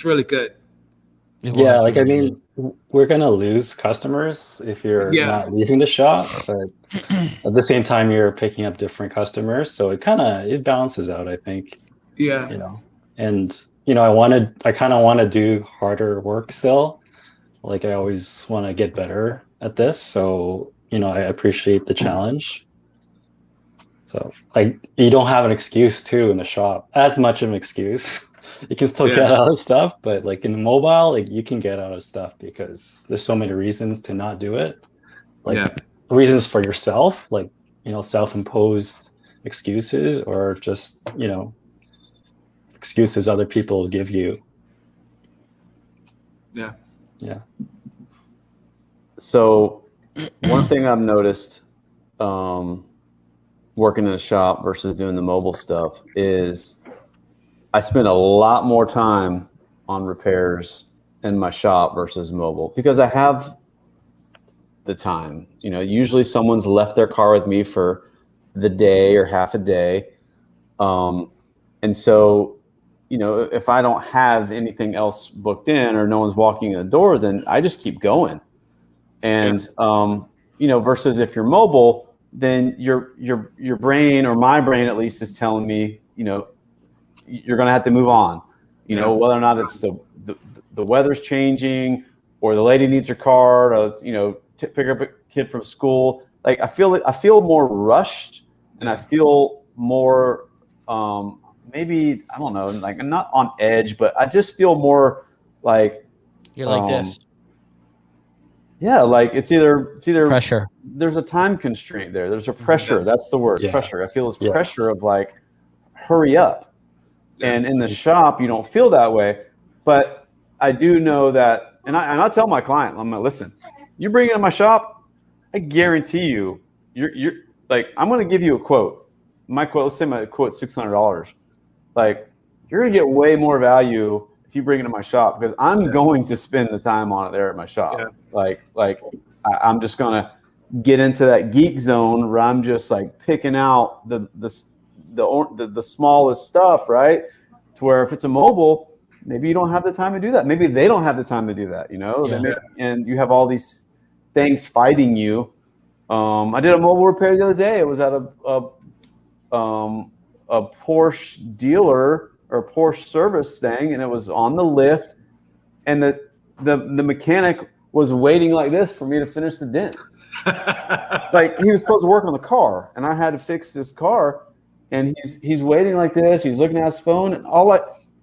really good. I mean, we're gonna lose customers if you're not leaving the shop, but at the same time you're picking up different customers, so it balances out, I think. And I kind of want to do harder work still. I always want to get better at this, so I appreciate the challenge. So you don't have an excuse too in the shop, as much of an excuse. You can still get out of stuff, but in mobile, you can get out of stuff because there's so many reasons to not do it. Reasons for yourself, self-imposed excuses, or just excuses other people give you. Yeah. So one thing I've noticed working in a shop versus doing the mobile stuff is I spend a lot more time on repairs in my shop versus mobile because I have the time. Usually someone's left their car with me for the day or half a day. And so, if I don't have anything else booked in or no one's walking in the door, then I just keep going. And, versus if you're mobile, then your brain, or my brain at least, is telling me, you're going to have to move on. You know, whether or not it's the weather's changing or the lady needs her car, or, you know, pick up a kid from school. Like I feel more rushed, and I feel more maybe, I don't know, like I'm not on edge, but I just feel more like you're like this. Yeah, like it's either pressure. There's a time constraint there. There's a pressure. That's the word, pressure. I feel this pressure of like, hurry up. And in the shop, you don't feel that way. But I do know that, and I tell my client, I'm like, listen, you bring it in my shop, I guarantee you're like, I'm going to give you a quote. My quote, let's say my quote's $600. Like, you're going to get way more value if you bring it to my shop, because I'm going to spend the time on it there at my shop. Like I'm just going to get into that geek zone where I'm just like picking out the smallest stuff, right? To where if it's a mobile, maybe you don't have the time to do that. Maybe they don't have the time to do that, you know? And you have all these things fighting you. I did a mobile repair the other day. It was at a Porsche dealer or Porsche service thing, and it was on the lift, and the mechanic was waiting like this for me to finish the dent. Like, he was supposed to work on the car, and I had to fix this car, and he's waiting like this. He's looking at his phone, and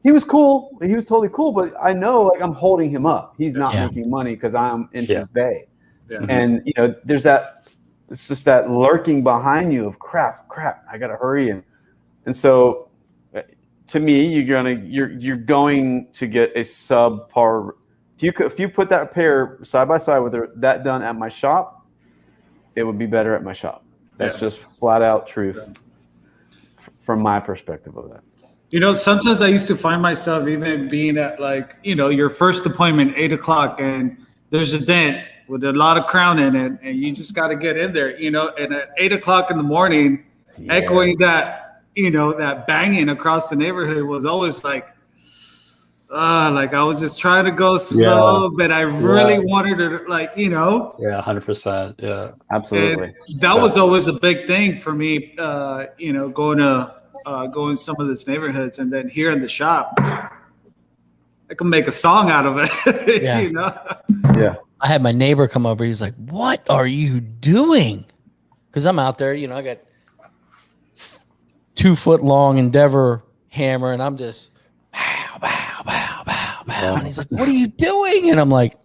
he was cool. He was totally cool, but I know, like, I'm holding him up. He's not making money because I'm in his bay. And, you know, there's it's just that lurking behind you of crap, I got to hurry. And so to me, you're going to get a subpar. If you put that pair side by side with that done at my shop, it would be better at my shop. That's just flat out truth from my perspective of that. You know, sometimes I used to find myself even being at, like, you know, your first appointment, 8 o'clock, and there's a dent with a lot of crown in it, and you just got to get in there, you know, and at 8 o'clock in the morning, echoing that, you know, that banging across the neighborhood was always like I was just trying to go slow, but I really wanted to, like, you know. Yeah, 100%. Yeah, absolutely. And that was always a big thing for me, you know, going some of these neighborhoods, and then here in the shop, I can make a song out of it. You know? Yeah. I had my neighbor come over. He's like, "What are you doing?" Because I'm out there, you know, I got 2-foot long Endeavor hammer, and I'm just bow, bow, bow, bow, bow. And he's like, "What are you doing?" And I'm like,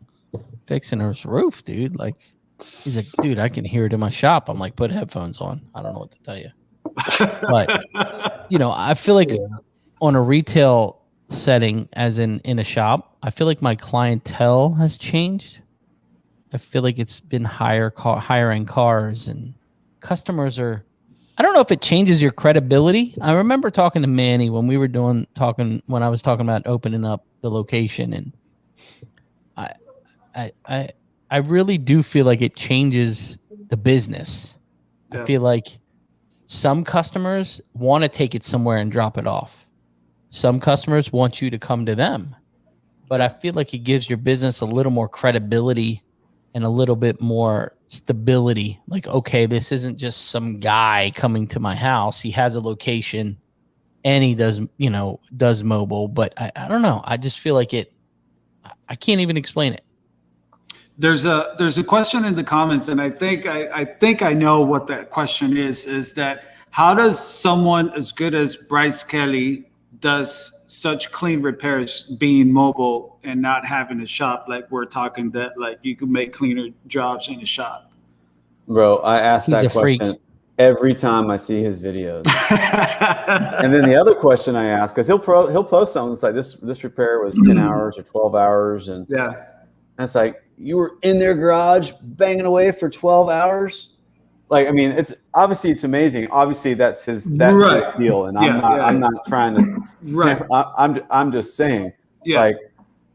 "Fixing his roof, dude." Like, he's like, "Dude, I can hear it in my shop." I'm like, "Put headphones on." I don't know what to tell you. But, you know, I feel like on a retail setting, as in a shop, I feel like my clientele has changed. I feel like it's been higher end cars, and customers are, I don't know if it changes your credibility. I remember talking to Manny when we were when I was talking about opening up the location, and I really do feel like it changes the business. Yeah. I feel like some customers want to take it somewhere and drop it off. Some customers want you to come to them, but I feel like it gives your business a little more credibility and a little bit more stability. Like, okay, this isn't just some guy coming to my house. He has a location and he does mobile, but I don't know. I just feel like I can't even explain it. There's a question in the comments, and I think I know what that question is that how does someone as good as Bryce Kelly does such clean repairs being mobile and not having a shop? Like, we're talking that, like, you can make cleaner jobs in a shop. Bro, I ask that question every time I see his videos. And then the other question I ask, because he'll post something that's like, this repair was 10 hours or 12 hours. And it's like, you were in their garage banging away for 12 hours? Like, I mean, it's amazing. Obviously, that's his deal, and I'm not trying to. I'm just saying. Yeah. Like,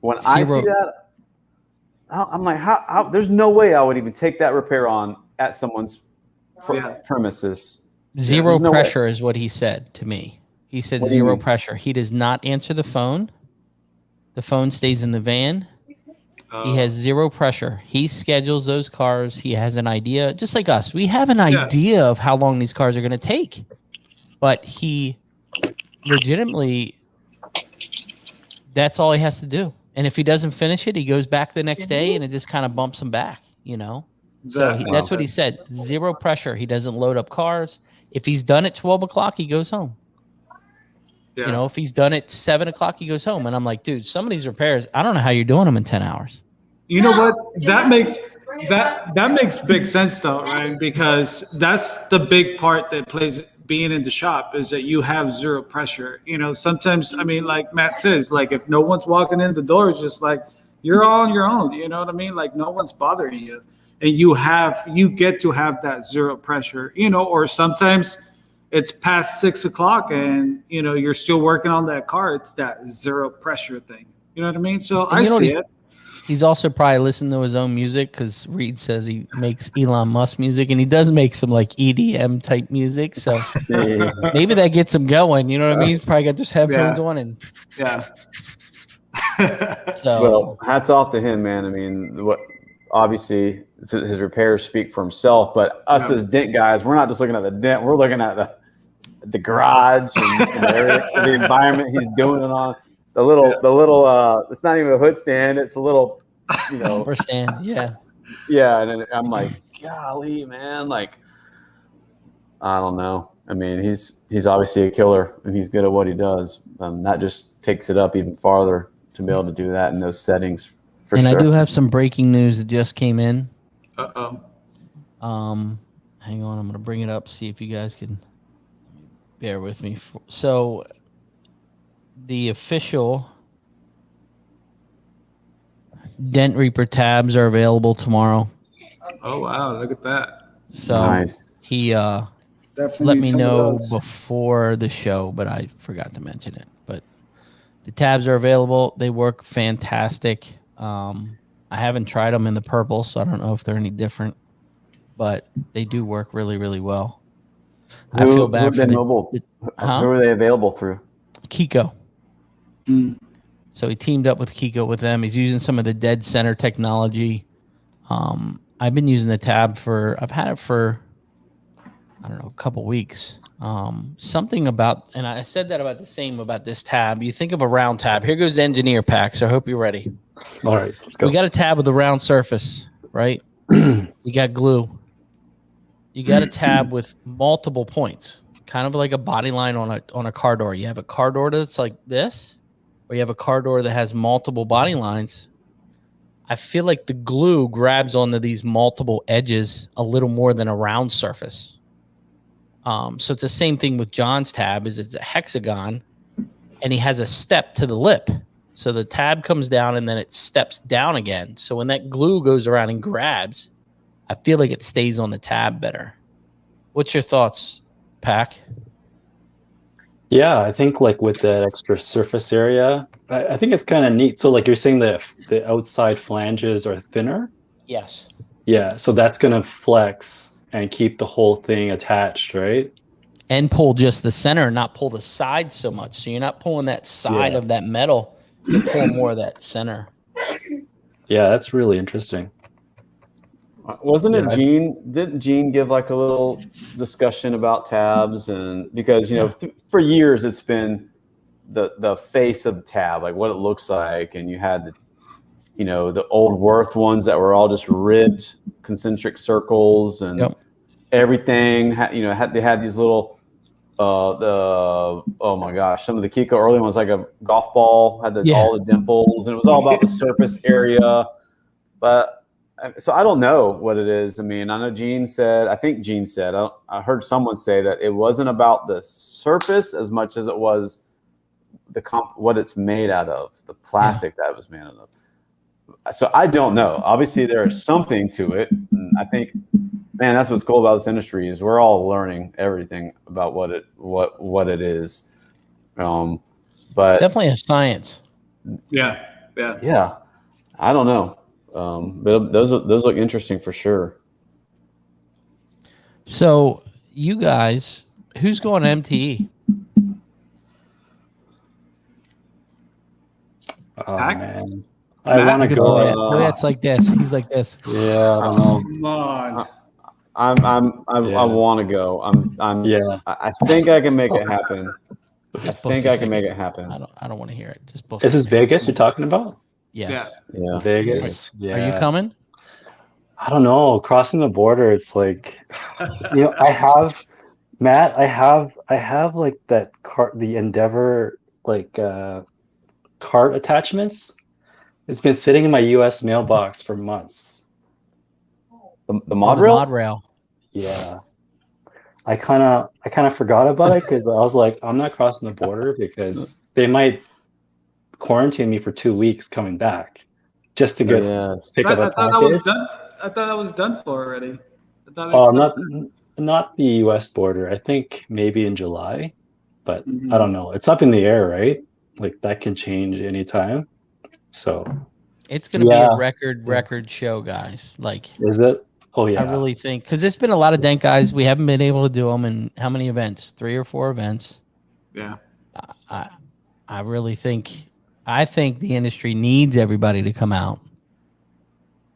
when I see that, I'm like, how? There's no way I would even take that repair on at someone's premises. Zero pressure is what he said to me. He said zero pressure. He does not answer the phone. The phone stays in the van. He has zero pressure. He schedules those cars. He has an idea, just like us. We have an idea of how long these cars are going to take. But he legitimately that's all he has to do. And if he doesn't finish it, he goes back the next day, and it just kind of bumps him back, you know? So that's what he said. 0 pressure. He doesn't load up cars. If he's done at 12 o'clock, he goes home. Yeah. You know, if he's done at 7 o'clock, he goes home. And I'm like, dude, some of these repairs, I don't know how you're doing them in 10 hours. You know what? That makes big sense though, right? Because that's the big part that plays being in the shop is that you have 0 pressure. You know, sometimes, I mean, like Matt says, like if no one's walking in the door, it's just like you're on your own. You know what I mean? Like no one's bothering you, and you get to have that 0 pressure. You know, or sometimes it's past 6 o'clock and you know you're still working on that car. It's that 0 pressure thing. You know what I mean? So I see it. He's also probably listening to his own music because Reed says he makes Elon Musk music, and he does make some like EDM type music. So maybe that gets him going. You know what I mean? He's probably got those headphones on and So well, hats off to him, man. I mean, obviously his repairs speak for himself, but us as dent guys, we're not just looking at the dent. We're looking at the garage and the environment he's doing it on. The little it's not even a hood stand, it's a little, you know, or stand, yeah, and then I'm like, golly, man, like I don't know. I mean, he's obviously a killer and he's good at what he does. That just takes it up even farther to be able to do that in those settings. And sure. I do have some breaking news that just came in. Uh-oh. Hang on, I'm gonna bring it up, see if you guys can bear with me. So the official Dent Reaper tabs are available tomorrow. Oh wow, look at that. So nice. He definitely let me know before the show, but I forgot to mention it. But the tabs are available. They work fantastic. I haven't tried them in the purple, so I don't know if they're any different, but they do work really, really well. I feel bad for Who are they available through? Kiko. So he teamed up with Kiko with them. He's using some of the dead center technology. I've been using the tab I've had it for, I don't know, a couple weeks. Something about, and I said that about the same about this tab. You think of a round tab. Here goes the engineer pack. So I hope you're ready. All right, let's go. We got a tab with a round surface, right? You got glue. You got a tab with multiple points, kind of like a body line on a car door. You have a car door that's like this, or you have a car door that has multiple body lines. I feel like the glue grabs onto these multiple edges a little more than a round surface. So it's the same thing with John's tab. It's a hexagon, and he has a step to the lip. So the tab comes down and then it steps down again. So when that glue goes around and grabs, I feel like it stays on the tab better. What's your thoughts, Pac? Yeah, I think like with that extra surface area, I think it's kind of neat. So like you're saying that the outside flanges are thinner? Yes. Yeah, so that's going to flex and keep the whole thing attached, right? And pull just the center, not pull the side so much. So you're not pulling that side of that metal. You're pulling more of that center. Yeah, that's really interesting. Wasn't it Gene? Didn't Gene give like a little discussion about tabs? And because, you know, for years it's been the face of the tab, like what it looks like. And you had the, you know, the old Worth ones that were all just ribbed concentric circles and everything. You know, they had these little, oh my gosh, some of the Kiko early ones, like a golf ball, had all the dimples, and it was all about the surface area. But so I don't know what it is. I mean, I know Gene said, I heard someone say that it wasn't about the surface as much as it was what it's made out of, the plastic that it was made out of. So I don't know. Obviously, there is something to it. And I think, man, that's what's cool about this industry is we're all learning everything about what it is. But it's definitely a science. Yeah. I don't know. But those look interesting for sure. So you guys, who's going to MTE? Oh man, I want to go. It's like this. He's like this. Yeah, I don't know. Come on. I want to go. I think I can make it happen. I think I can make it happen. I don't want to hear it. Just book. Is this Vegas you're talking about? Yes. Yeah. Vegas. Yeah. Are you coming? I don't know. Crossing the border, it's like, I have Matt. I have like that cart, the Endeavor like cart attachments. It's been sitting in my U.S. mailbox for months. The mod rails? Mod rail. Yeah. I kind of forgot about it because I was like, I'm not crossing the border because they might quarantine me for 2 weeks coming back just to get pick up a package. I thought that was done for already. I thought not the U.S. border. I think maybe in July, but I don't know. It's up in the air, right? Like that can change anytime. So it's gonna be a record show, guys. Like, is it? Oh yeah. I really think because there's been a lot of dent guys. We haven't been able to do them in how many events? 3 or 4 events. Yeah. I really think. I think the industry needs everybody to come out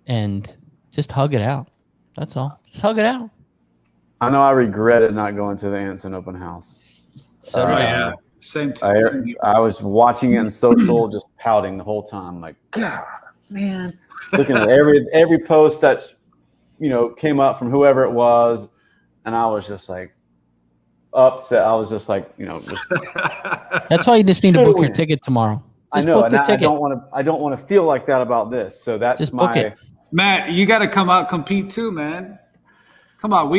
and just hug it out. That's all. Just hug it out. I know I regretted not going to the Anson open house. So did I. Yeah. Same. I was watching it in social, just pouting the whole time, like, God, man. Looking at every post that came up from whoever it was, and I was just like upset. I was just like, That's why you just need to book your ticket tomorrow. Just I know, book the ticket. I don't want to feel like that about this. So that's just book it. Matt, you got to come out compete too, man. Come on,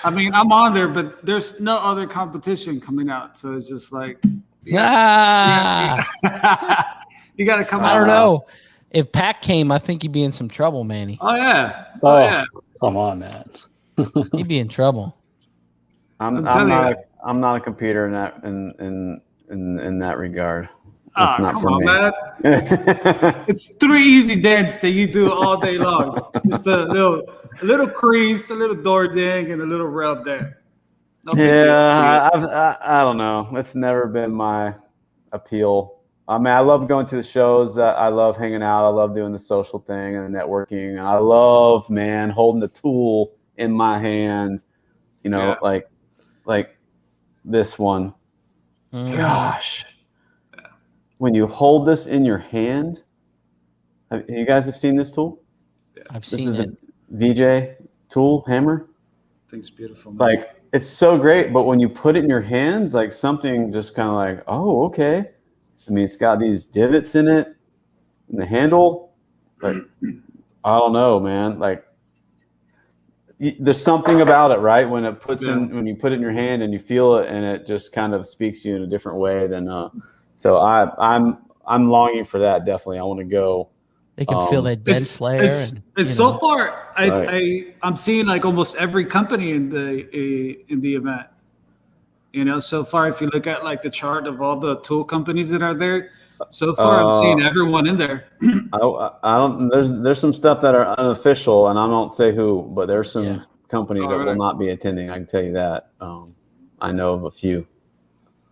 I'm on there, but there's no other competition coming out, so it's just like, you got to come out. I don't know. If Pac came, I think he'd be in some trouble, Manny. Oh yeah. Come on, Matt. He'd be in trouble. I'm not a competer in that in that regard. It's not come for on, me. Matt. It's 3 easy dents that you do all day long. Just a little crease, a little door ding, and a little rail dent. I don't know. It's never been my appeal. I mean, I love going to the shows. I love hanging out. I love doing the social thing and the networking. And I love, holding the tool in my hand. Like this one. Gosh. When you hold this in your hand, you guys have seen this tool? Yeah. I've seen it. This is a VJ tool hammer. I think it's beautiful, man. Like, it's so great, but when you put it in your hands, like something just kind of like, oh, okay. I mean, it's got these divots in it, in the handle. Like, I don't know, man. Like, there's something about it, right? When it when you put it in your hand and you feel it, and it just kind of speaks to you in a different way than. So I'm longing for that. Definitely, I want to go. They can feel that dense layer. So far, I'm seeing like almost every company in the event. So far, if you look at like the chart of all the tool companies that are there, so far I'm seeing everyone in there. I don't. There's some stuff that are unofficial, and I don't say who, but there's some companies that will not be attending. I can tell you that. I know of a few.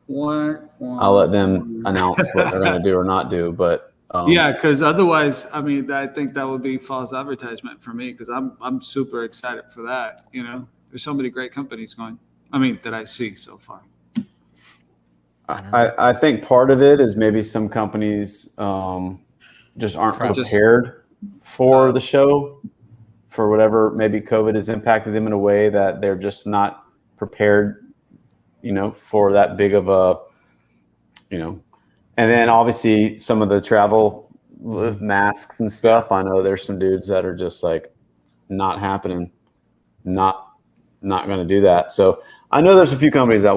I'll let them announce what they're going to do or not do, but because otherwise, I mean, I think that would be false advertisement for me because I'm super excited for that. There's so many great companies going. I mean, that I see so far. I think part of it is maybe some companies just aren't prepared for the show for whatever. Maybe COVID has impacted them in a way that they're just not prepared. For that big of a, and then obviously some of the travel with masks and stuff. I know there's some dudes that are just like not happening, not going to do that. So I know there's a few companies that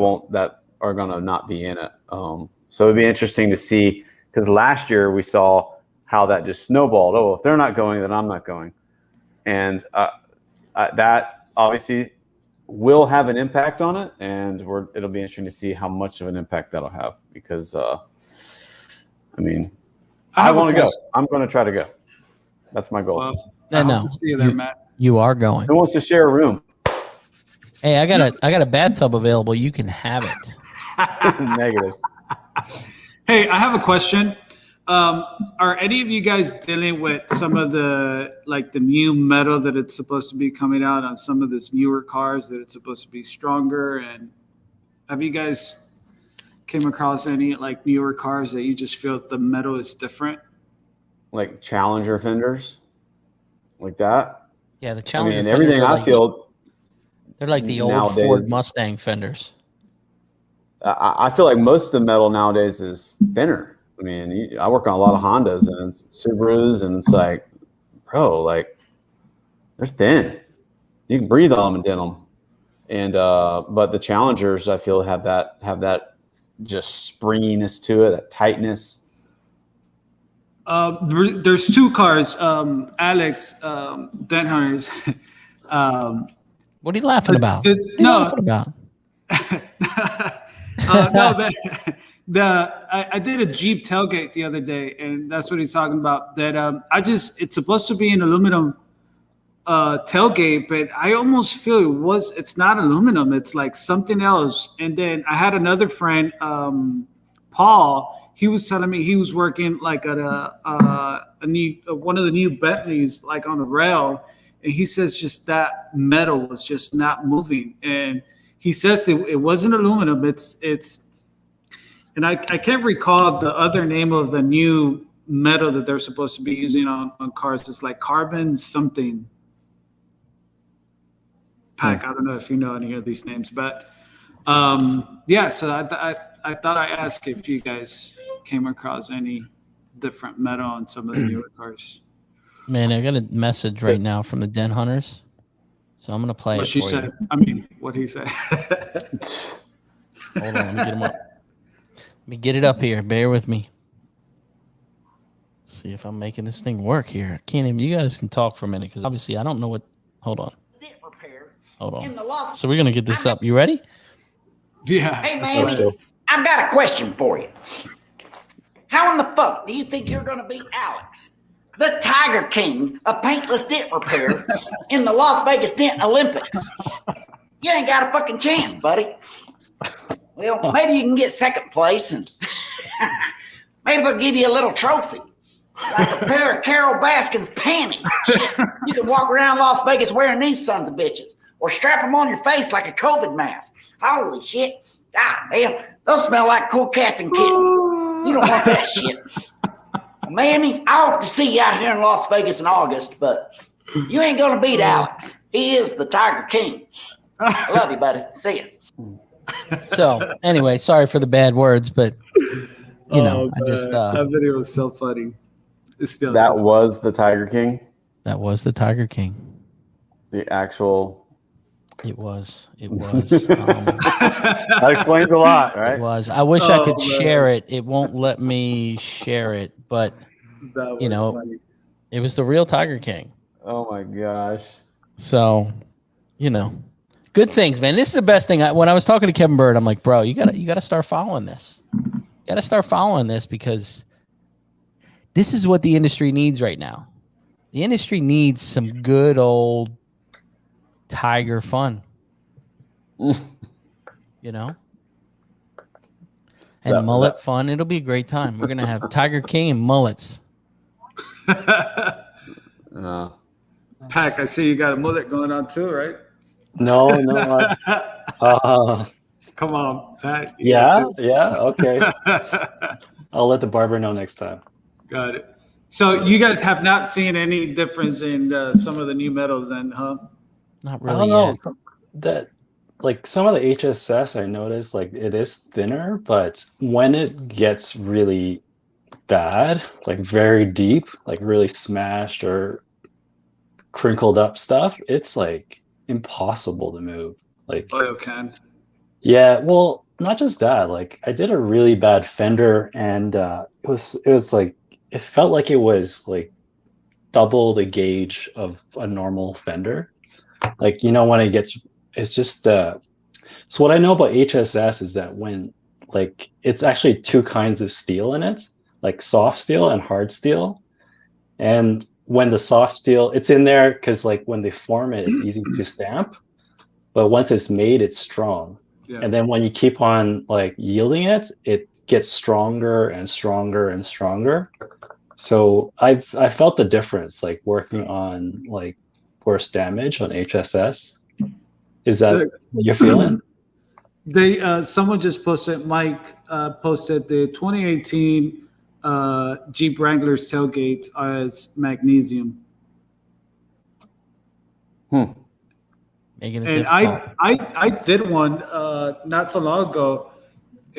are going to not be in it. So it'd be interesting to see because last year we saw how that just snowballed. Oh, if they're not going, then I'm not going. And that obviously will have an impact on it, and it'll be interesting to see how much of an impact that'll have because I want to go. I'm going to try to go. That's my goal. Well, I hope to see you there, Matt. You are going. Who wants to share a room? Hey, I got a bathtub available. You can have it. Negative. Hey, I have a question. Are any of you guys dealing with some of the new metal that it's supposed to be coming out on some of this newer cars that it's supposed to be stronger? And have you guys came across any like newer cars that you just feel the metal is different? Like Challenger fenders, like that. Yeah, the I Challenger mean, fenders everything are I like feel they're like the old nowadays, Ford Mustang fenders. I feel like most of the metal nowadays is thinner. I mean, I work on a lot of Hondas and Subarus, and it's like, bro, like they're thin. You can breathe on them and dent them. And but the Challengers, I feel, have that just springiness to it, that tightness. There's two cars, Alex, Dent Hunters. What are you laughing about? What are you laughing about? No, I did a Jeep tailgate the other day, and that's what he's talking about. That it's supposed to be an aluminum tailgate, but I almost feel it's not aluminum. It's like something else. And then I had another friend, Paul. He was telling me he was working like at one of the new Bentleys, like on a rail, and he says just that metal was just not moving. And he says it wasn't aluminum. It's and I can't recall the other name of the new metal that they're supposed to be using on cars. It's like carbon something. Pack, I don't know if you know any of these names, but yeah. So I thought I asked if you guys came across any different metal on some of the newer cars. Man, I got a message right now from the Dent Hunters, so I'm gonna play What it she for said. you. I mean, what he said. Hold on, let me get him up. Let me get it up here. Bear with me. See if I'm making this thing work here. I can't even. You guys can talk for a minute because obviously I don't know what. Hold on. Hold on. So we're gonna get this up. You ready? Yeah. Hey man, I've got a question for you. How in the fuck do you think you're gonna beat Alex, the Tiger King of paintless dent repair, in the Las Vegas Dent Olympics? You ain't got a fucking chance, buddy. Well, maybe you can get second place, and maybe they'll give you a little trophy, like a pair of Carol Baskin's panties. Shit, you can walk around Las Vegas wearing these sons of bitches, or strap them on your face like a COVID mask. Holy shit! God damn, those smell like cool cats and kittens. You don't want that shit. Manny, I hope to see you out here in Las Vegas in August, but you ain't gonna beat Alex. He is the Tiger King. I love you, buddy. See you. So anyway, sorry for the bad words, but you know, I just that video was so funny. It's still That so was the Tiger King, that was the Tiger King. the actual. It was. That explains a lot, right? It was. I wish I could man. share it. It won't let me share it, but that was you know, funny. it was the real Tiger King. Oh my gosh. So, you know, good things, man. This is the best thing. When I was talking to Kevin Bird, I'm like, bro, you gotta start following this. You gotta start following this because this is what the industry needs right now. The industry needs some good old Tiger fun. You know? And mullet fun. It'll be a great time. We're gonna have Tiger King and mullets. Pack, I see you got a mullet going on too, right? No. Come on, Pat. Yeah. Okay. I'll let the barber know next time. Got it. So you guys have not seen any difference in some of the new metals, then, huh? Not I really don't know. yet. Some of the HSS I noticed, like it is thinner, but when it gets really bad, like very deep, like really smashed or crinkled up stuff, it's like impossible to move. Like Oil can. yeah, well, not just that. Like I did a really bad fender, and it was like it felt like it was like double the gauge of a normal fender. Like when it's just so what I know about HSS is that when like it's actually two kinds of steel in it, like soft steel and hard steel, and when the soft steel, it's in there because like when they form it, it's easy to stamp, but once it's made, it's strong. Yeah. And then when you keep on like yielding it, it gets stronger and stronger and stronger. So I felt the difference, like working on like worse damage on HSS. Is that what you're feeling? They someone just posted. Mike posted the 2018 Jeep Wrangler's tailgates as magnesium. Making it And difficult. I did one not so long ago,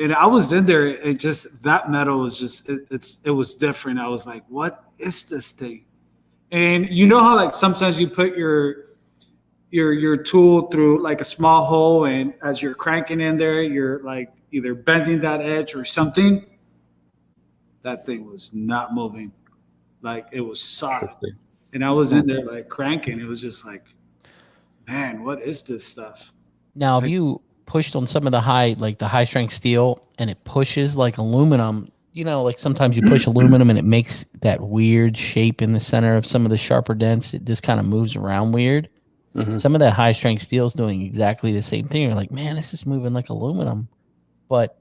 and I was in there. It just that metal was just it was different. I was like, what is this thing? And you know how like sometimes you put your tool through like a small hole, and as you're cranking in there, you're like either bending that edge or something. That thing was not moving, like it was solid. And I was in there like cranking. It was just like, man, what is this stuff? Now, have you pushed on some of the high strength steel and it pushes like aluminum? You know, like sometimes you push aluminum and it makes that weird shape in the center of some of the sharper dents. It just kind of moves around weird. Some of that high strength steel is doing exactly the same thing. You're like, man, this is moving like aluminum, but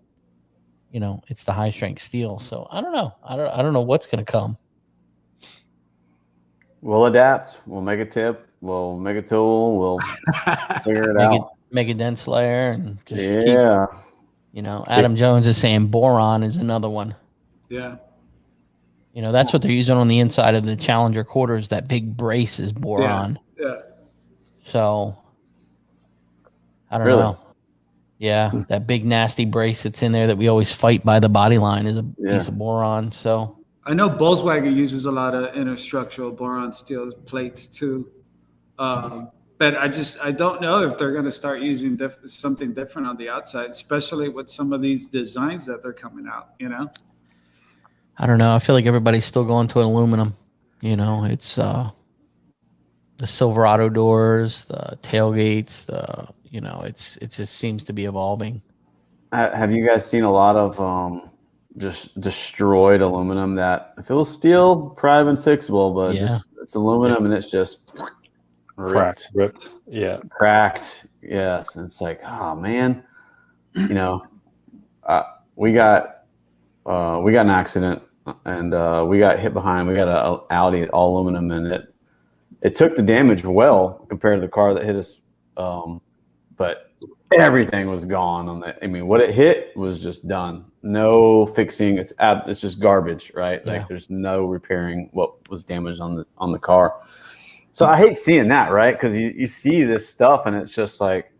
you know, it's the high strength steel. So I don't know. I don't know what's going to come. We'll adapt. We'll make a tip. We'll make a tool. We'll figure it out. Make a dent slayer and just keep, you know, Adam Jones is saying boron is another one. Yeah. You know, that's what they're using on the inside of the Challenger quarters. That big brace is boron. Yeah. So I don't know. Yeah, that big nasty brace that's in there that we always fight by the body line is a piece of boron. So I know Volkswagen uses a lot of interstructural boron steel plates too. But I don't know if they're going to start using something different on the outside, especially with some of these designs that they're coming out, you know? I don't know. I feel like everybody's still going to aluminum. You know, it's the Silverado doors, the tailgates, you know, it just seems to be evolving. Have you guys seen a lot of just destroyed aluminum that if it was steel, probably been fixable, but just it's aluminum and it's just ripped. Cracked. Yes. And it's like, oh man, you know, we got an accident and we got hit behind. We got an Audi all aluminum, and it took the damage well compared to the car that hit us. But everything was gone on that. I mean, what it hit was just done. No fixing. It's just garbage, right? Yeah. Like there's no repairing what was damaged on the car. So I hate seeing that, right? Because you see this stuff and it's just like,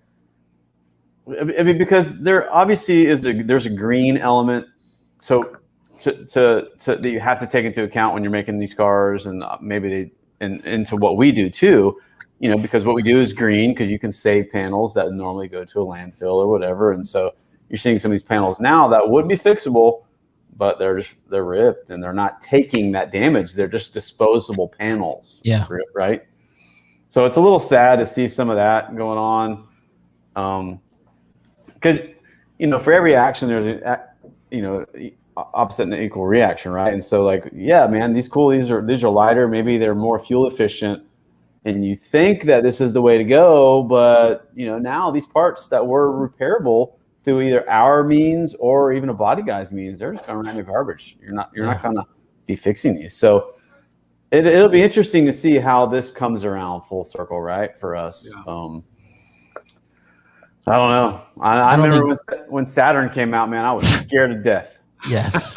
I mean, because there obviously there's a green element. So that you have to take into account when you're making these cars, and maybe into what we do too. You know, because what we do is green, because you can save panels that would normally go to a landfill or whatever. And so you're seeing some of these panels now that would be fixable, but they're ripped and they're not taking that damage. They're just disposable panels. Yeah. Right. So it's a little sad to see some of that going on. Because, you know, for every action, there's opposite and equal reaction. Right. And so like, yeah, man, these are lighter. Maybe they're more fuel efficient. And you think that this is the way to go, but you know, now these parts that were repairable through either our means or even a body guy's means, they're just going right in the garbage. You're not going to be fixing these. So it'll be interesting to see how this comes around full circle, right, for us. Yeah. I don't know. I remember when Saturn came out, man, I was scared to death. Yes.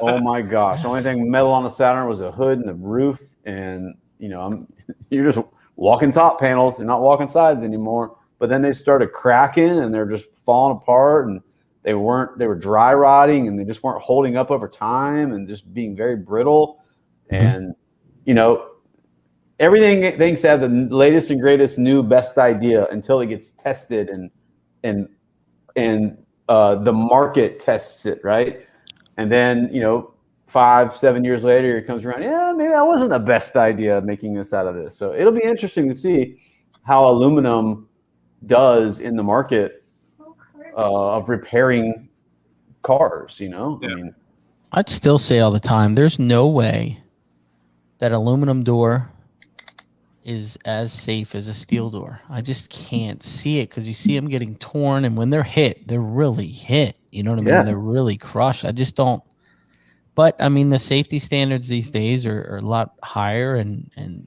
Oh my gosh. The only thing metal on the Saturn was a hood and the roof, and you know, you're just walking top panels. You're not walking sides anymore. But then they started cracking and they're just falling apart, and they were dry rotting, and they just weren't holding up over time and just being very brittle. And, you know, everything thinks they have the latest and greatest new best idea until it gets tested and the market tests it. Right. And then, you know, 5-7 years later, it comes around. Yeah, maybe that wasn't the best idea, making this out of this. So it'll be interesting to see how aluminum does in the market of repairing cars. You know, yeah. I mean, I'd still say all the time, there's no way that aluminum door is as safe as a steel door. I just can't see it, because you see them getting torn, and when they're hit, they're really hit. You know what I mean? Yeah. They're really crushed. I just don't. But I mean, the safety standards these days are a lot higher, and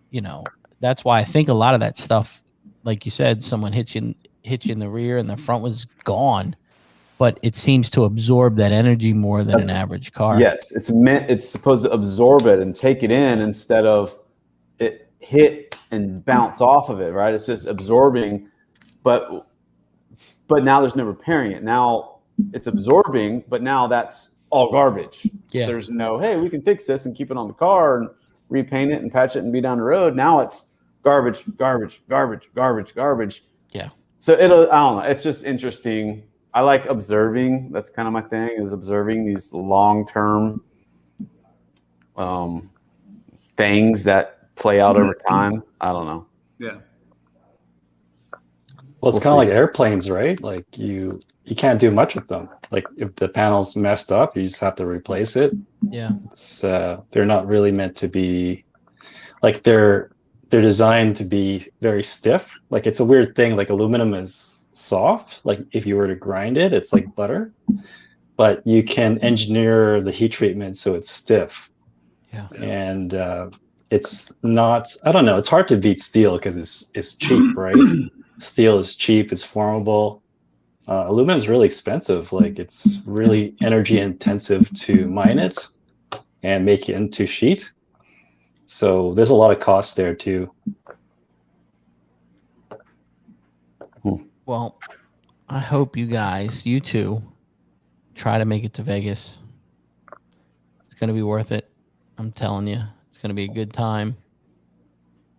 you know, that's why I think a lot of that stuff, like you said, someone hits you hit you in the rear and the front was gone. But it seems to absorb that energy more than an average car. Yes, it's supposed to absorb it and take it in instead of it hit and bounce off of it, right? It's just absorbing, but now there's no repairing it. Now it's absorbing, but now that's all garbage. Yeah. There's no, hey, we can fix this and keep it on the car and repaint it and patch it and be down the road. Now it's garbage, garbage, garbage, garbage, garbage. Yeah. So I don't know. It's just interesting. I like observing. That's kind of my thing, is observing these long-term things that play out over time. I don't know. Yeah. Well, it's kind of like airplanes, right? Like you can't do much with them. Like if the panel's messed up, you just have to replace it. Yeah. It's, they're not really meant to be, like they're designed to be very stiff. Like it's a weird thing. Like aluminum is soft. Like if you were to grind it, it's like butter. But you can engineer the heat treatment so it's stiff. Yeah. And it's not. I don't know. It's hard to beat steel because it's cheap, right? Steel is cheap. It's formable. Aluminum is really expensive. Like it's really energy intensive to mine it and make it into sheet. So there's a lot of cost there too. Well, I hope you guys, you two, try to make it to Vegas. It's going to be worth it. I'm telling you, it's going to be a good time.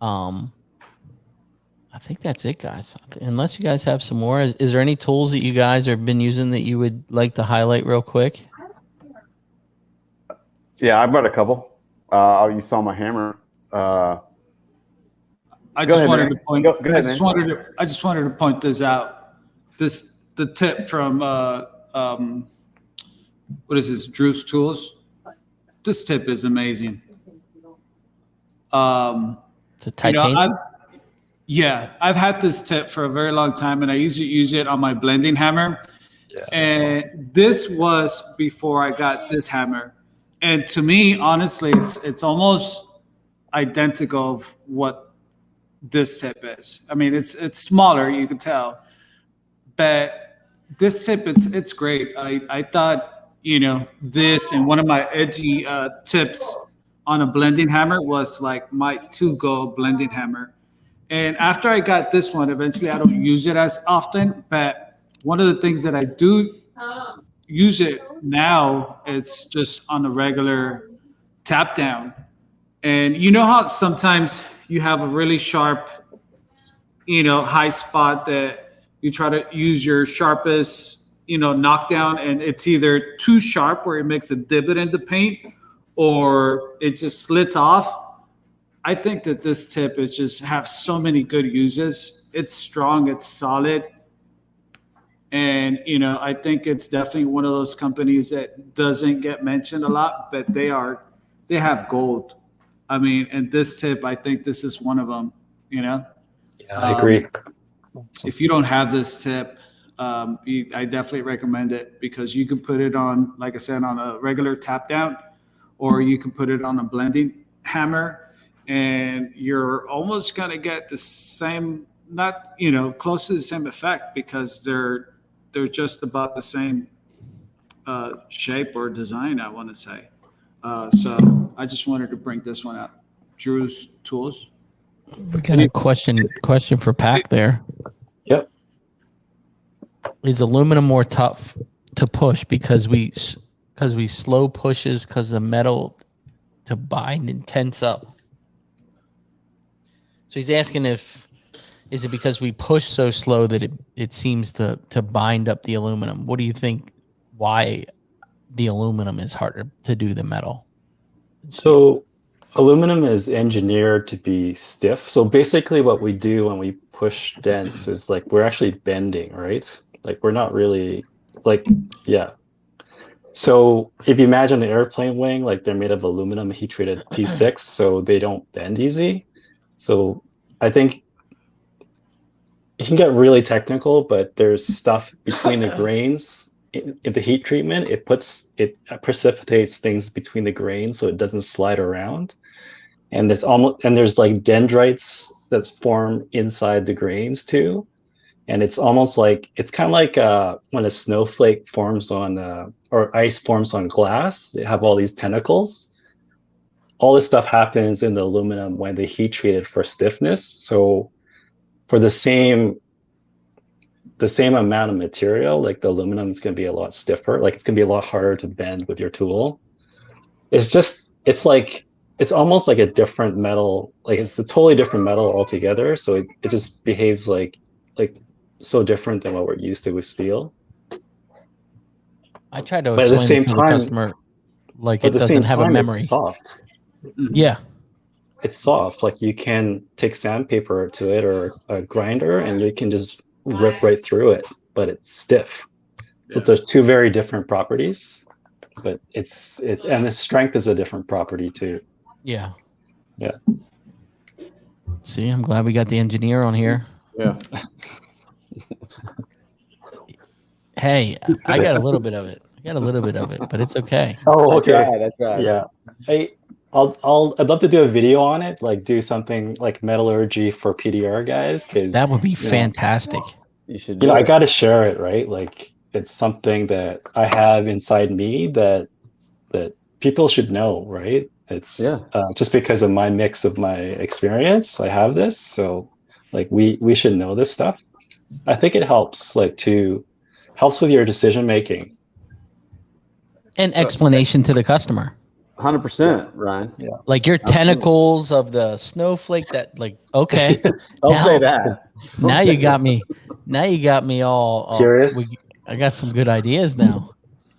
I think that's it, guys. Unless you guys have some more, is there any tools that you guys have been using that you would like to highlight real quick? Yeah, I brought a couple. You saw my hammer. I just wanted to point this out. The tip from what is this? Drew's Tools. This tip is amazing. The titanium. I've had this tip for a very long time, and I used to use it on my blending hammer. Yeah, and awesome. This was before I got this hammer, and to me, honestly, it's almost identical of what this tip is. I mean, it's smaller, you can tell, but this tip, it's great. I thought, this and one of my edgy tips on a blending hammer was like my to-go blending hammer. And after I got this one, eventually I don't use it as often, but one of the things that I do use it now, it's just on a regular tap down. And you know how sometimes you have a really sharp, high spot that you try to use your sharpest, knockdown, and it's either too sharp where it makes a divot in the paint or it just slits off. I think that this tip is just have so many good uses. It's strong, it's solid. And, I think it's definitely one of those companies that doesn't get mentioned a lot, but they have gold. I mean, and this tip, I think this is one of them, Yeah, I agree. If you don't have this tip, I definitely recommend it because you can put it on, like I said, on a regular tap down, or you can put it on a blending hammer, and you're almost going to get the same, not, close to the same effect because they're just about the same shape or design, I want to say. So I just wanted to bring this one up. Drew's Tools. We got a question for Pac there. Yep. Is aluminum more tough to push because we slow pushes because the metal to bind and tense up? So he's asking is it because we push so slow that it seems to bind up the aluminum? What do you think? Why the aluminum is harder to do than metal? So aluminum is engineered to be stiff. So basically what we do when we push dents is like we're actually bending, right? Like we're not really yeah. So if you imagine an airplane wing, like they're made of aluminum heat treated T6, so they don't bend easy. So I think it can get really technical, but there's stuff between the grains in the heat treatment. It precipitates things between the grains so it doesn't slide around. And there's like dendrites that form inside the grains too. and it's almost like it's kind of like when a snowflake forms on or ice forms on glass. They have all these tentacles. All this stuff happens in the aluminum when they heat treat it for stiffness. So for the same amount of material, like the aluminum is going to be a lot stiffer. Like it's going to be a lot harder to bend with your tool. It's almost like a different metal. Like it's a totally different metal altogether. So it just behaves like so different than what we're used to with steel. I tried to But at the explain same it to the time, customer like it doesn't have a memory. It's soft. Yeah. It's soft. Like you can take sandpaper to it or a grinder and you can just rip right through it, but it's stiff. So there's two very different properties, but and the strength is a different property too. Yeah. Yeah. See, I'm glad we got the engineer on here. Yeah. Hey, I got a little bit of it. But it's okay. Oh, okay. That's right. Yeah. I'd love to do a video on it, like do something like metallurgy for PDR guys, because That would be fantastic. You should. I got to share it, right? Like it's something that I have inside me that people should know, right? It's just because of my mix of my experience, I have this. So like we should know this stuff. I think it helps helps with your decision making And explanation to the customer. 100%, Ryan. Yeah. Like your tentacles of the snowflake that okay. Don't say that. Now you got me. Now you got me all curious. I got some good ideas now.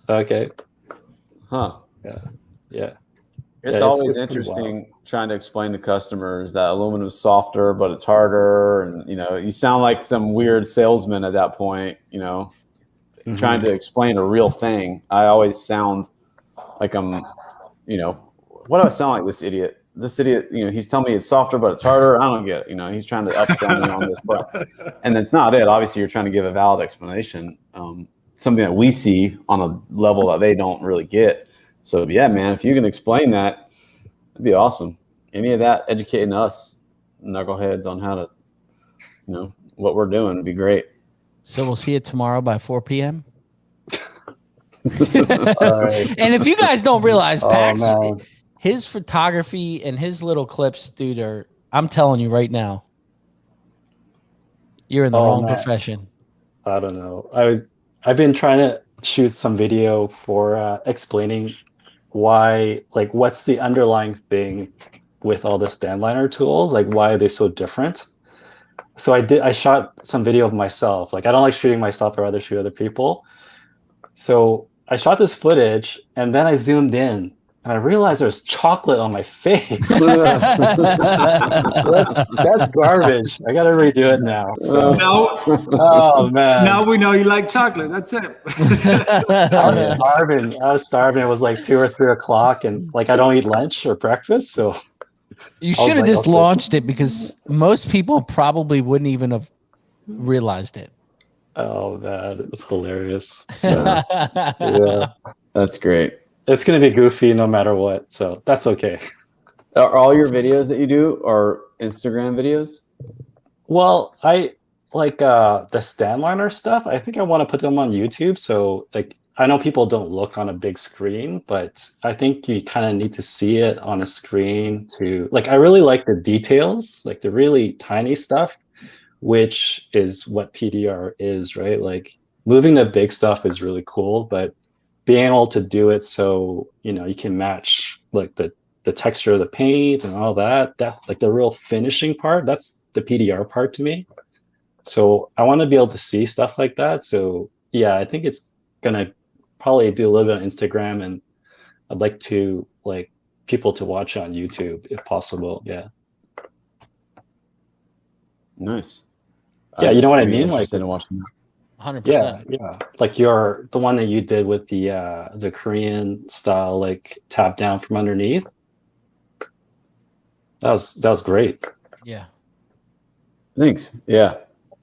Okay. Huh. Yeah. It's always interesting trying to explain to customers that aluminum is softer, but it's harder. And, you sound like some weird salesman at that point, trying to explain a real thing. I always sound like I'm, what do I sound like this idiot? This idiot, he's telling me it's softer, but it's harder. I don't get it. He's trying to upsell me on this. And that's not it. Obviously, you're trying to give a valid explanation, something that we see on a level that they don't really get. So, yeah, man, if you can explain that, that'd be awesome. Any of that educating us knuckleheads on how to, what we're doing would be great. So we'll see it tomorrow by 4 p.m. All right. And if you guys don't realize, Pax, man. his photography and his little clips, dude, I'm telling you right now, you're in the wrong profession. I don't know. I've been trying to shoot some video for explaining why, like, what's the underlying thing with all the stand liner tools, like why are they so different? So I shot some video of myself. Like I don't like shooting myself, or rather shoot other people. So I shot this footage and then I zoomed in and I realized there's chocolate on my face. that's garbage. I gotta redo it now. So, oh man. Now we know you like chocolate. That's it. I was starving. It was like 2 or 3 o'clock and like I don't eat lunch or breakfast. So you should have just launched it, because most people probably wouldn't even have realized it. Oh man, it's hilarious. So, yeah. That's great. It's going to be goofy no matter what, so that's okay. Are all your videos that you do are Instagram videos? Well, I like the stand liner stuff. I think I want to put them on YouTube. So like, I know people don't look on a big screen, but I think you kind of need to see it on a screen to like, I really like the details, like the really tiny stuff, which is what PDR is, right? Like moving the big stuff is really cool, but being able to do it so you can match like the texture of the paint and all that like the real finishing part, that's the PDR part to me. So I want to be able to see stuff like that. So yeah, I think it's gonna probably do a little bit on Instagram, and I'd like to like people to watch on YouTube if possible. Yeah. Nice. Yeah, you know what I mean? Like in watching. 100%. Yeah. Like the one that you did with the Korean style, like tap down from underneath. That was great. Yeah. Thanks. Yeah.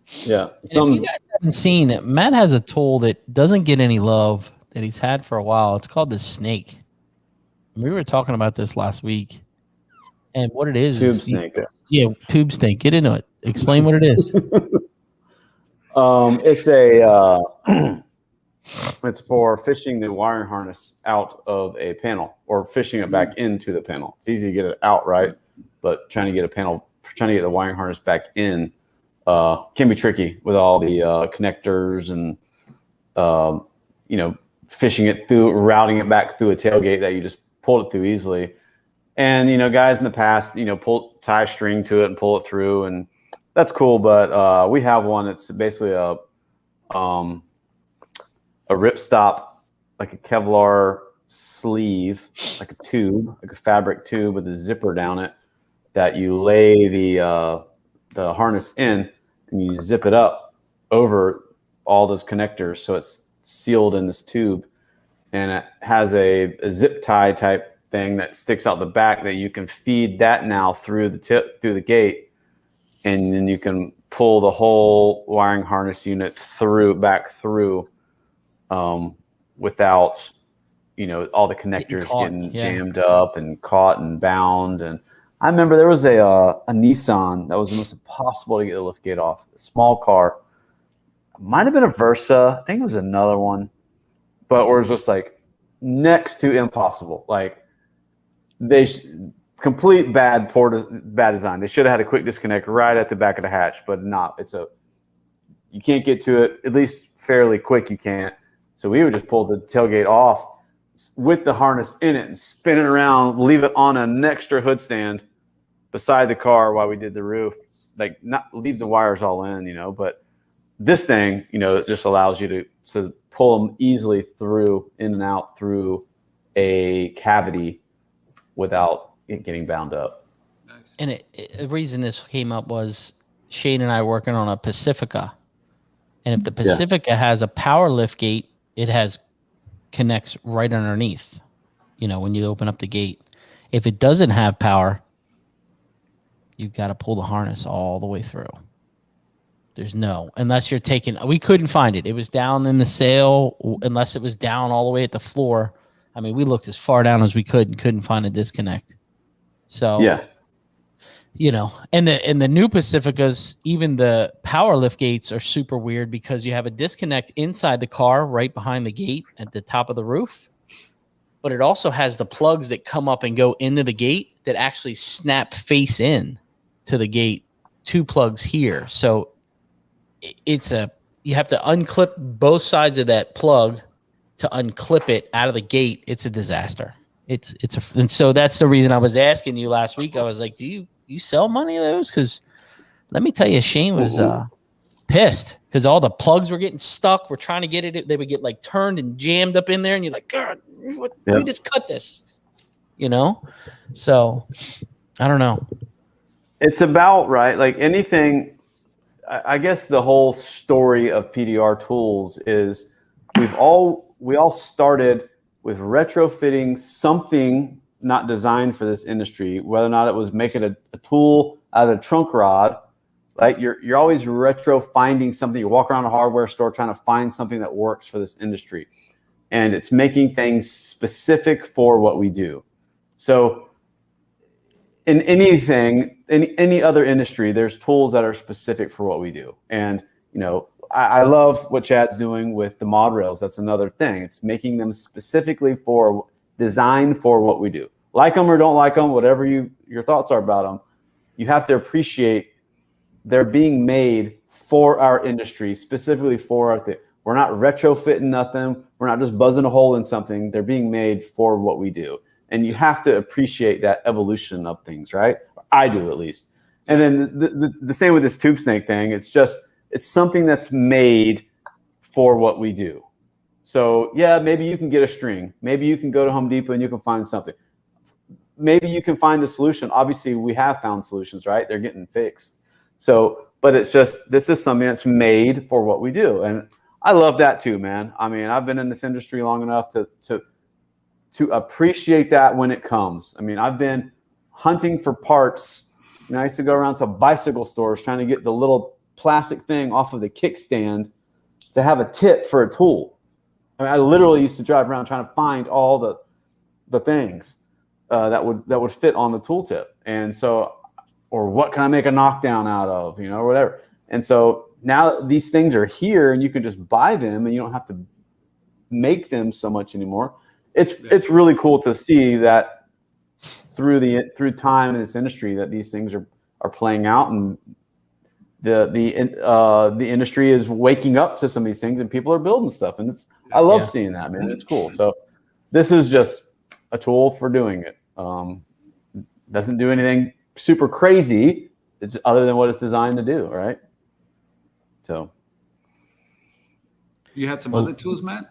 If you guys haven't seen it, Matt has a tool that doesn't get any love that he's had for a while. It's called the Snake. We were talking about this last week, and what it is Tube snake. Yeah, tube snake. Get into it. Explain what it is. It's a it's for fishing the wiring harness out of a panel or fishing it back into the panel. It's easy to get it out, right? But trying to get the wiring harness back in can be tricky with all the connectors and fishing it through, routing it back through a tailgate that you just pulled it through easily. And guys in the past, tie string to it and pull it through, and that's cool. But we have one that's basically a ripstop, like a Kevlar sleeve, like a tube, like a fabric tube with a zipper down it that you lay the harness in, and you zip it up over all those connectors, so it's sealed in this tube, and it has a zip tie type thing that sticks out the back that you can feed that now through the gate, and then you can pull the whole wiring harness unit back through without all the connectors getting jammed up and caught and bound. And I remember there was a Nissan that was almost impossible to get the lift gate off. A small car, might have been a Versa, I think it was another one, but it was just like next to impossible. Like complete bad design. They should have had a quick disconnect right at the back of the hatch, but not. You can't get to it, at least fairly quick. You can't. So we would just pull the tailgate off with the harness in it and spin it around, leave it on an extra hood stand beside the car while we did the roof. Like, not leave the wires all in, but this thing, it just allows you to pull them easily in and out through a cavity without it getting bound up. And the reason this came up was Shane and I working on a Pacifica. And if the Pacifica has a power lift gate, it connects right underneath, when you open up the gate. If it doesn't have power, you've got to pull the harness all the way through. Unless you're we couldn't find it. It was down in the sail, unless it was down all the way at the floor. I mean, we looked as far down as we could and couldn't find a disconnect. So, and the new Pacificas, even the power lift gates are super weird because you have a disconnect inside the car right behind the gate at the top of the roof. But it also has the plugs that come up and go into the gate that actually snap face in to the gate, 2 plugs here. So you have to unclip both sides of that plug to unclip it out of the gate. It's a disaster. And so that's the reason I was asking you last week. I was like, do you sell money of those? Because let me tell you, Shane was pissed because all the plugs were getting stuck. We're trying to get it. They would get like turned and jammed up in there. And you're like, God, we just cut this, So I don't know. It's about right. Like anything, I guess the whole story of PDR tools is we all started with retrofitting something not designed for this industry, whether or not it was making a tool out of a trunk rod, right? You're always finding something. You walk around a hardware store trying to find something that works for this industry. And it's making things specific for what we do. So in any other industry, there's tools that are specific for what we do. And, I love what Chad's doing with the mod rails. That's another thing. It's making them specifically designed for what we do. Like them or don't like them, whatever your thoughts are about them, you have to appreciate they're being made for our industry, specifically for our thing. We're not retrofitting nothing. We're not just buzzing a hole in something. They're being made for what we do. And you have to appreciate that evolution of things, right? I do, at least. And then the same with this tube snake thing. It's something that's made for what we do. So yeah, maybe you can get a string. Maybe you can go to Home Depot and you can find something. Maybe you can find a solution. Obviously, we have found solutions, right? They're getting fixed. So, but it's just, this is something that's made for what we do. And I love that too, man. I mean, I've been in this industry long enough to appreciate that when it comes. I mean, I've been hunting for parts. I used to go around to bicycle stores trying to get the little plastic thing off of the kickstand to have a tip for a tool. I mean, I literally used to drive around trying to find all the things that would fit on the tooltip. And so, or what can I make a knockdown out of, or whatever. And so now these things are here and you can just buy them and you don't have to make them so much anymore. It's really cool to see that through time in this industry that these things are playing out, and the industry is waking up to some of these things and people are building stuff, and I love seeing that, man. It's cool. So this is just a tool for doing it. Doesn't do anything super crazy. It's other than what it's designed to do, right? So you had some other tools, Matt?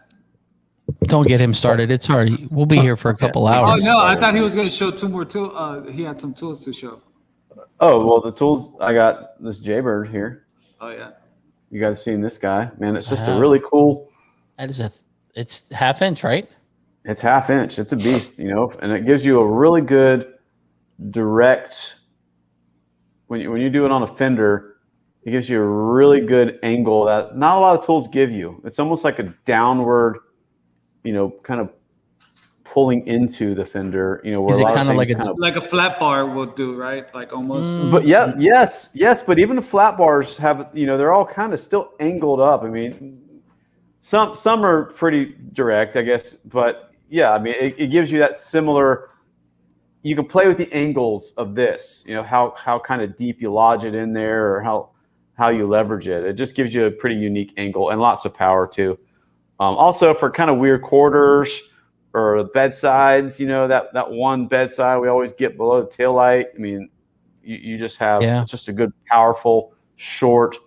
Don't get him started. It's hard. We'll be here for a couple hours. Oh no, I thought he was going to show two more tools. He had some tools to show. Oh well, the tools, I got this Jaybird here. Oh yeah. You guys seen this guy? Man, it's just a really cool. It's 1/2 inch, right? It's 1/2 inch. It's a beast, and it gives you a really good direct. When you do it on a fender, it gives you a really good angle that not a lot of tools give you. It's almost like a downward, kind of pulling into the fender. Where Is it kind of like a flat bar will do, right? Like almost. But yes. But even the flat bars have, they're all kind of still angled up. I mean, some are pretty direct, I guess. But yeah, I mean, it gives you that similar. You can play with the angles of this, how kind of deep you lodge it in there, or how you leverage it. It just gives you a pretty unique angle and lots of power too. Also for kind of weird quarters or bedsides, that one bedside we always get below the taillight. I mean, you just have it's just a good, powerful, short,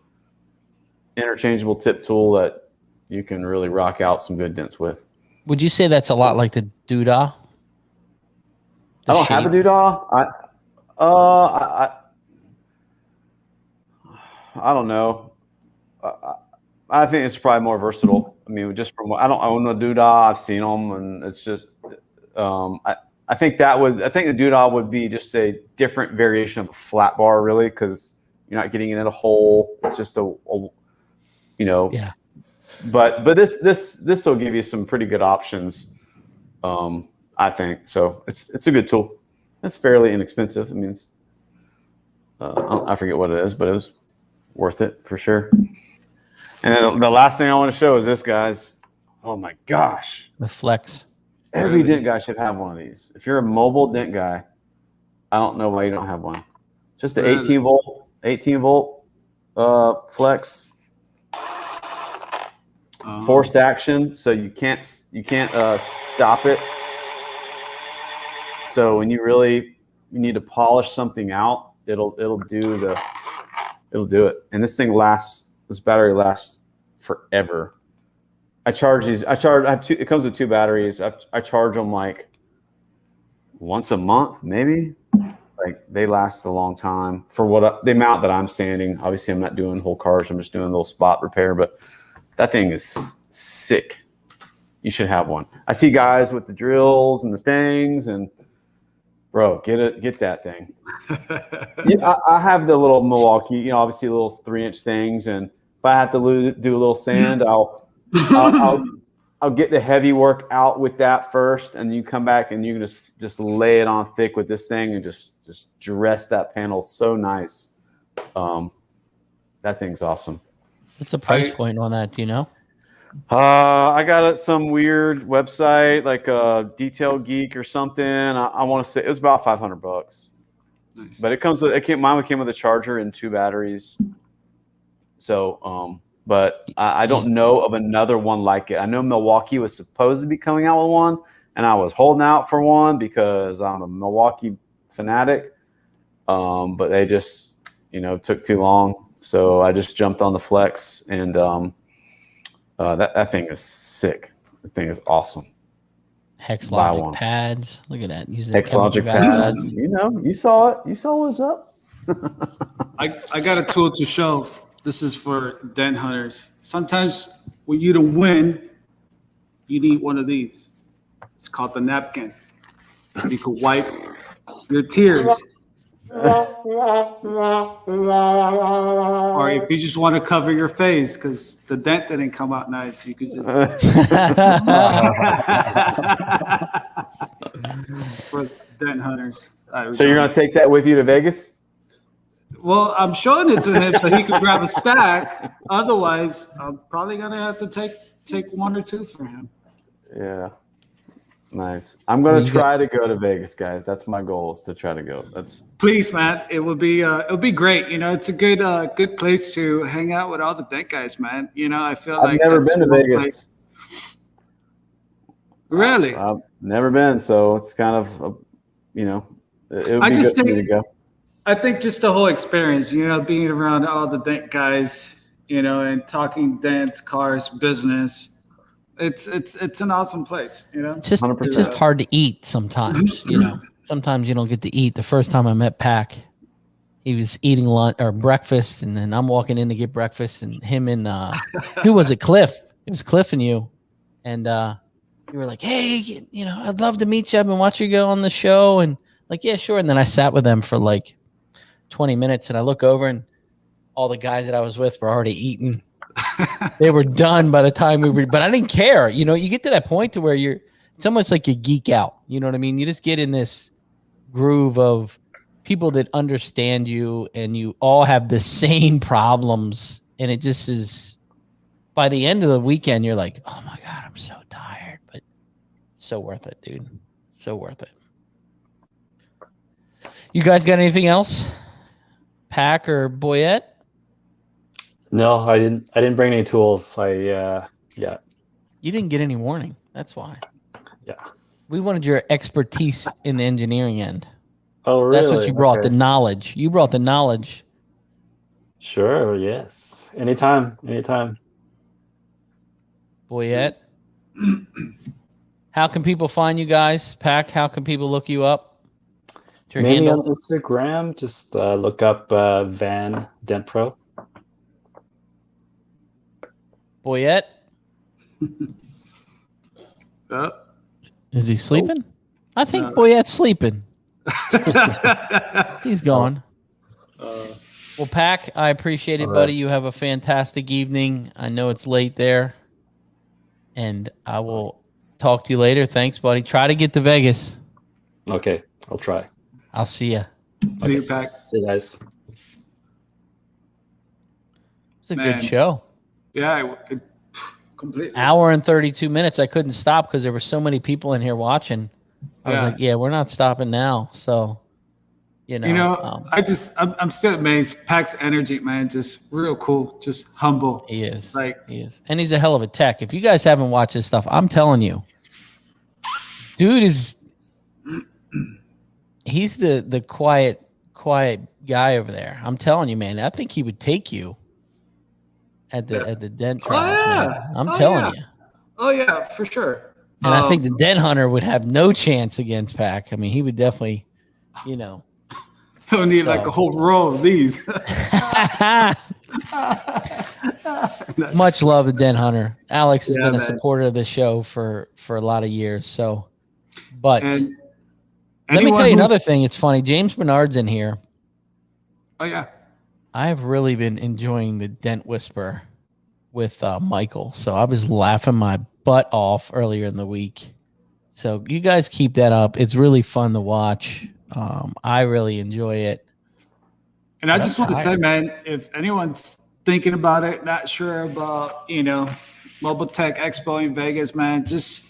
interchangeable tip tool that you can really rock out some good dents with. Would you say that's a lot like the doodah? I don't have a doodah. I don't know. I think it's probably more versatile. I mean, just from I don't own a doodah. I've seen them, and it's just. I think the doodah would be just a different variation of a flat bar, really, because you're not getting it in a hole. It's just Yeah. But this will give you some pretty good options. I think so. It's a good tool. It's fairly inexpensive. I mean, I forget what it is, but it was worth it for sure. And then the last thing I want to show is this, guys. Oh my gosh! The Flex. Every dent guy should have one of these. If you're a mobile dent guy, I don't know why you don't have one. Just an 18 volt Flex. Forced action, so you can't stop it. So when you need to polish something out, it'll do it. And this battery lasts forever. I have two. It comes with 2 batteries. I charge them like once a month, maybe. Like they last a long time for the amount that I'm sanding. Obviously, I'm not doing whole cars. I'm just doing a little spot repair, but that thing is sick. You should have one. I see guys with the drills and the stangs, and bro, get that thing. I have the little Milwaukee, obviously little 3-inch things, and if I have to do a little sand, I'll get the heavy work out with that first, and you come back and you can just lay it on thick with this thing and just dress that panel so nice. That thing's awesome. What's the price point on that? Do you know? I got it some weird website like a Detail Geek or something. I want to say it was about $500. Nice. But mine came with a charger and 2 batteries. So, but I don't know of another one like it. I know Milwaukee was supposed to be coming out with one, and I was holding out for one because I'm a Milwaukee fanatic. But they just, took too long. So I just jumped on the Flex, and that thing is sick. The thing is awesome. Hex Logic pads. Look at that. Using Hex Logic pads. You saw it. You saw what's up. I got a tool to show. This is for dent hunters. Sometimes when you don't win, you need one of these. It's called the napkin. You can wipe your tears. Or if you just want to cover your face because the dent didn't come out nice, you could just for dent hunters. So you're gonna take that with you to Vegas? Well, I'm showing it to him so he can grab a stack. Otherwise, I'm probably gonna have to take one or two for him. Yeah. Nice. I'm gonna try to go to Vegas, guys. That's my goal, is to try to go. Please, man. It would be great. You know, it's a good place to hang out with all the dent guys, man. You know, I feel I've never been to Vegas. Place. Really? I've never been, so it's kind of, you know, it would be good for me to go. I think just the whole experience, you know, being around all the dent guys, you know, and talking dents, cars, business. It's an awesome place, you know. It's just hard to eat sometimes, you know. Sometimes you don't get to eat. The first time I met Pac, he was eating lunch or breakfast, and then I'm walking in to get breakfast, and him and who was it? Cliff. It was Cliff and you, and you were like, "Hey, you know, I'd love to meet you. I've been watching you go on the show," and like, "Yeah, sure." And then I sat with them for like 20 minutes, and I look over, and all the guys that I was with were already eating. They were done by the time we were, but I didn't care. You know, you get to that point to where it's almost like you geek out. You know what I mean? You just get in this groove of people that understand you, and you all have the same problems. And it just is, by the end of the weekend, you're like, oh my God, I'm so tired, but so worth it, dude. So worth it. You guys got anything else? Pac or Boyette? No, I didn't bring any tools. Yeah. You didn't get any warning. That's why. Yeah. We wanted your expertise in the engineering end. Oh, really? That's what you brought, the knowledge. You brought the knowledge. Sure, yes. Anytime. Boyette. How can people find you guys? Pac, how can people look you up? Maybe on Instagram, just look up Van Dent Pro. Boyette? Is he sleeping? I think Boyette's sleeping. He's gone. Well, Pac, I appreciate it, buddy. You have a fantastic evening. I know it's late there. And I will talk to you later. Thanks, buddy. Try to get to Vegas. Okay, I'll try. I'll see you. See you, Pac. See you guys. It's a good show. Yeah, completely. Hour and 32 minutes. I couldn't stop because there were so many people in here watching. I was like, yeah, we're not stopping now. So, you know. I'm still amazed. Pac's energy, man, just real cool, just humble. He is. He is. And he's a hell of a tech. If you guys haven't watched his stuff, I'm telling you, dude he's the quiet guy over there. I'm telling you, man, I think he would take you at the dent trials, man. I'm telling you. Oh yeah, for sure. And I think the dent hunter would have no chance against Pac. I mean, he would definitely, you know. He'll need like a whole row of these. Much love to Dent Hunter. Alex has been a supporter of the show for a lot of years. So, but let me tell you another thing. It's funny. James Bernard's in here. Oh yeah. I have really been enjoying the Dent Whisper with Michael. So I was laughing my butt off earlier in the week. So you guys keep that up. It's really fun to watch. I really enjoy it. And I just want to say, man, if anyone's thinking about it, not sure about, you know, Mobile Tech Expo in Vegas, man, just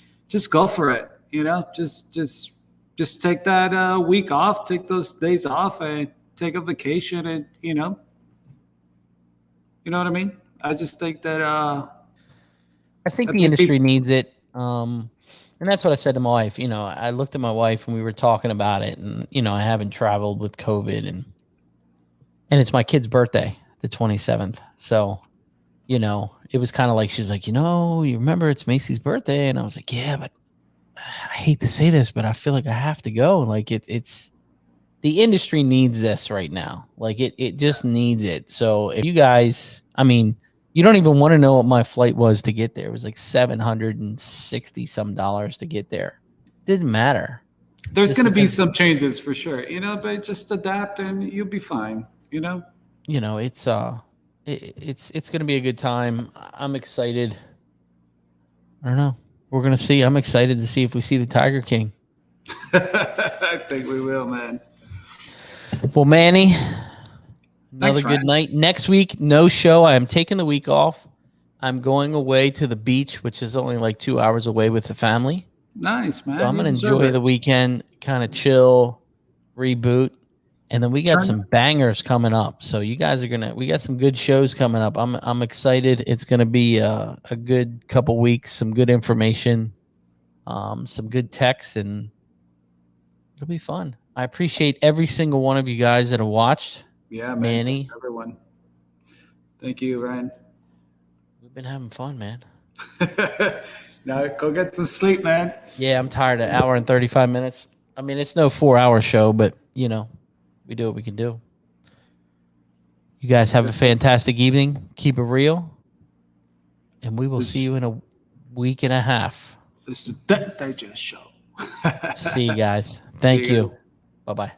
go for it. You know, just take that week off, take those days off, and take a vacation, and you know what I mean. I just think that I think the industry needs it. And that's what I said to my wife. You know, I looked at my wife and we were talking about it, and you know, I haven't traveled with COVID, and it's my kid's birthday, the 27th. So, you know, it was kind of like, she's like, you know, you remember it's Macy's birthday, and I was like, yeah, but I hate to say this, but I feel like I have to go. Like it's the industry needs this right now. Like it just needs it. So if you guys, I mean, you don't even want to know what my flight was to get there. It was like $760 some to get there. Didn't matter. There's going to be some changes for sure, you know, but just adapt and you'll be fine. You know, it's going to be a good time. I'm excited. I don't know. We're going to see. I'm excited to see if we see the Tiger King. I think we will, man. Well, Manny, Another Thanks, good Ryan. night. Next week, no show. I am taking the week off. I'm going away to the beach, which is only like 2 hours away with the family. Nice, man. So I'm You going to deserve enjoy it. the weekend, kind of chill, reboot. And then we got some bangers coming up. So you guys are we got some good shows coming up. I'm excited. It's going to be a good couple weeks, some good information, some good texts, and it'll be fun. I appreciate every single one of you guys that have watched. Yeah, man. Manny. Thanks, everyone. Thank you, Ryan. We've been having fun, man. Now go get some sleep, man. Yeah, I'm tired. An hour and 35 minutes. I mean, it's no 4-hour show, but, you know, we do what we can do. You guys have a fantastic evening. Keep it real. And we will see you in a week and a half. It's the Dent Digest show. See you guys. Thank See you you. guys. Bye-bye.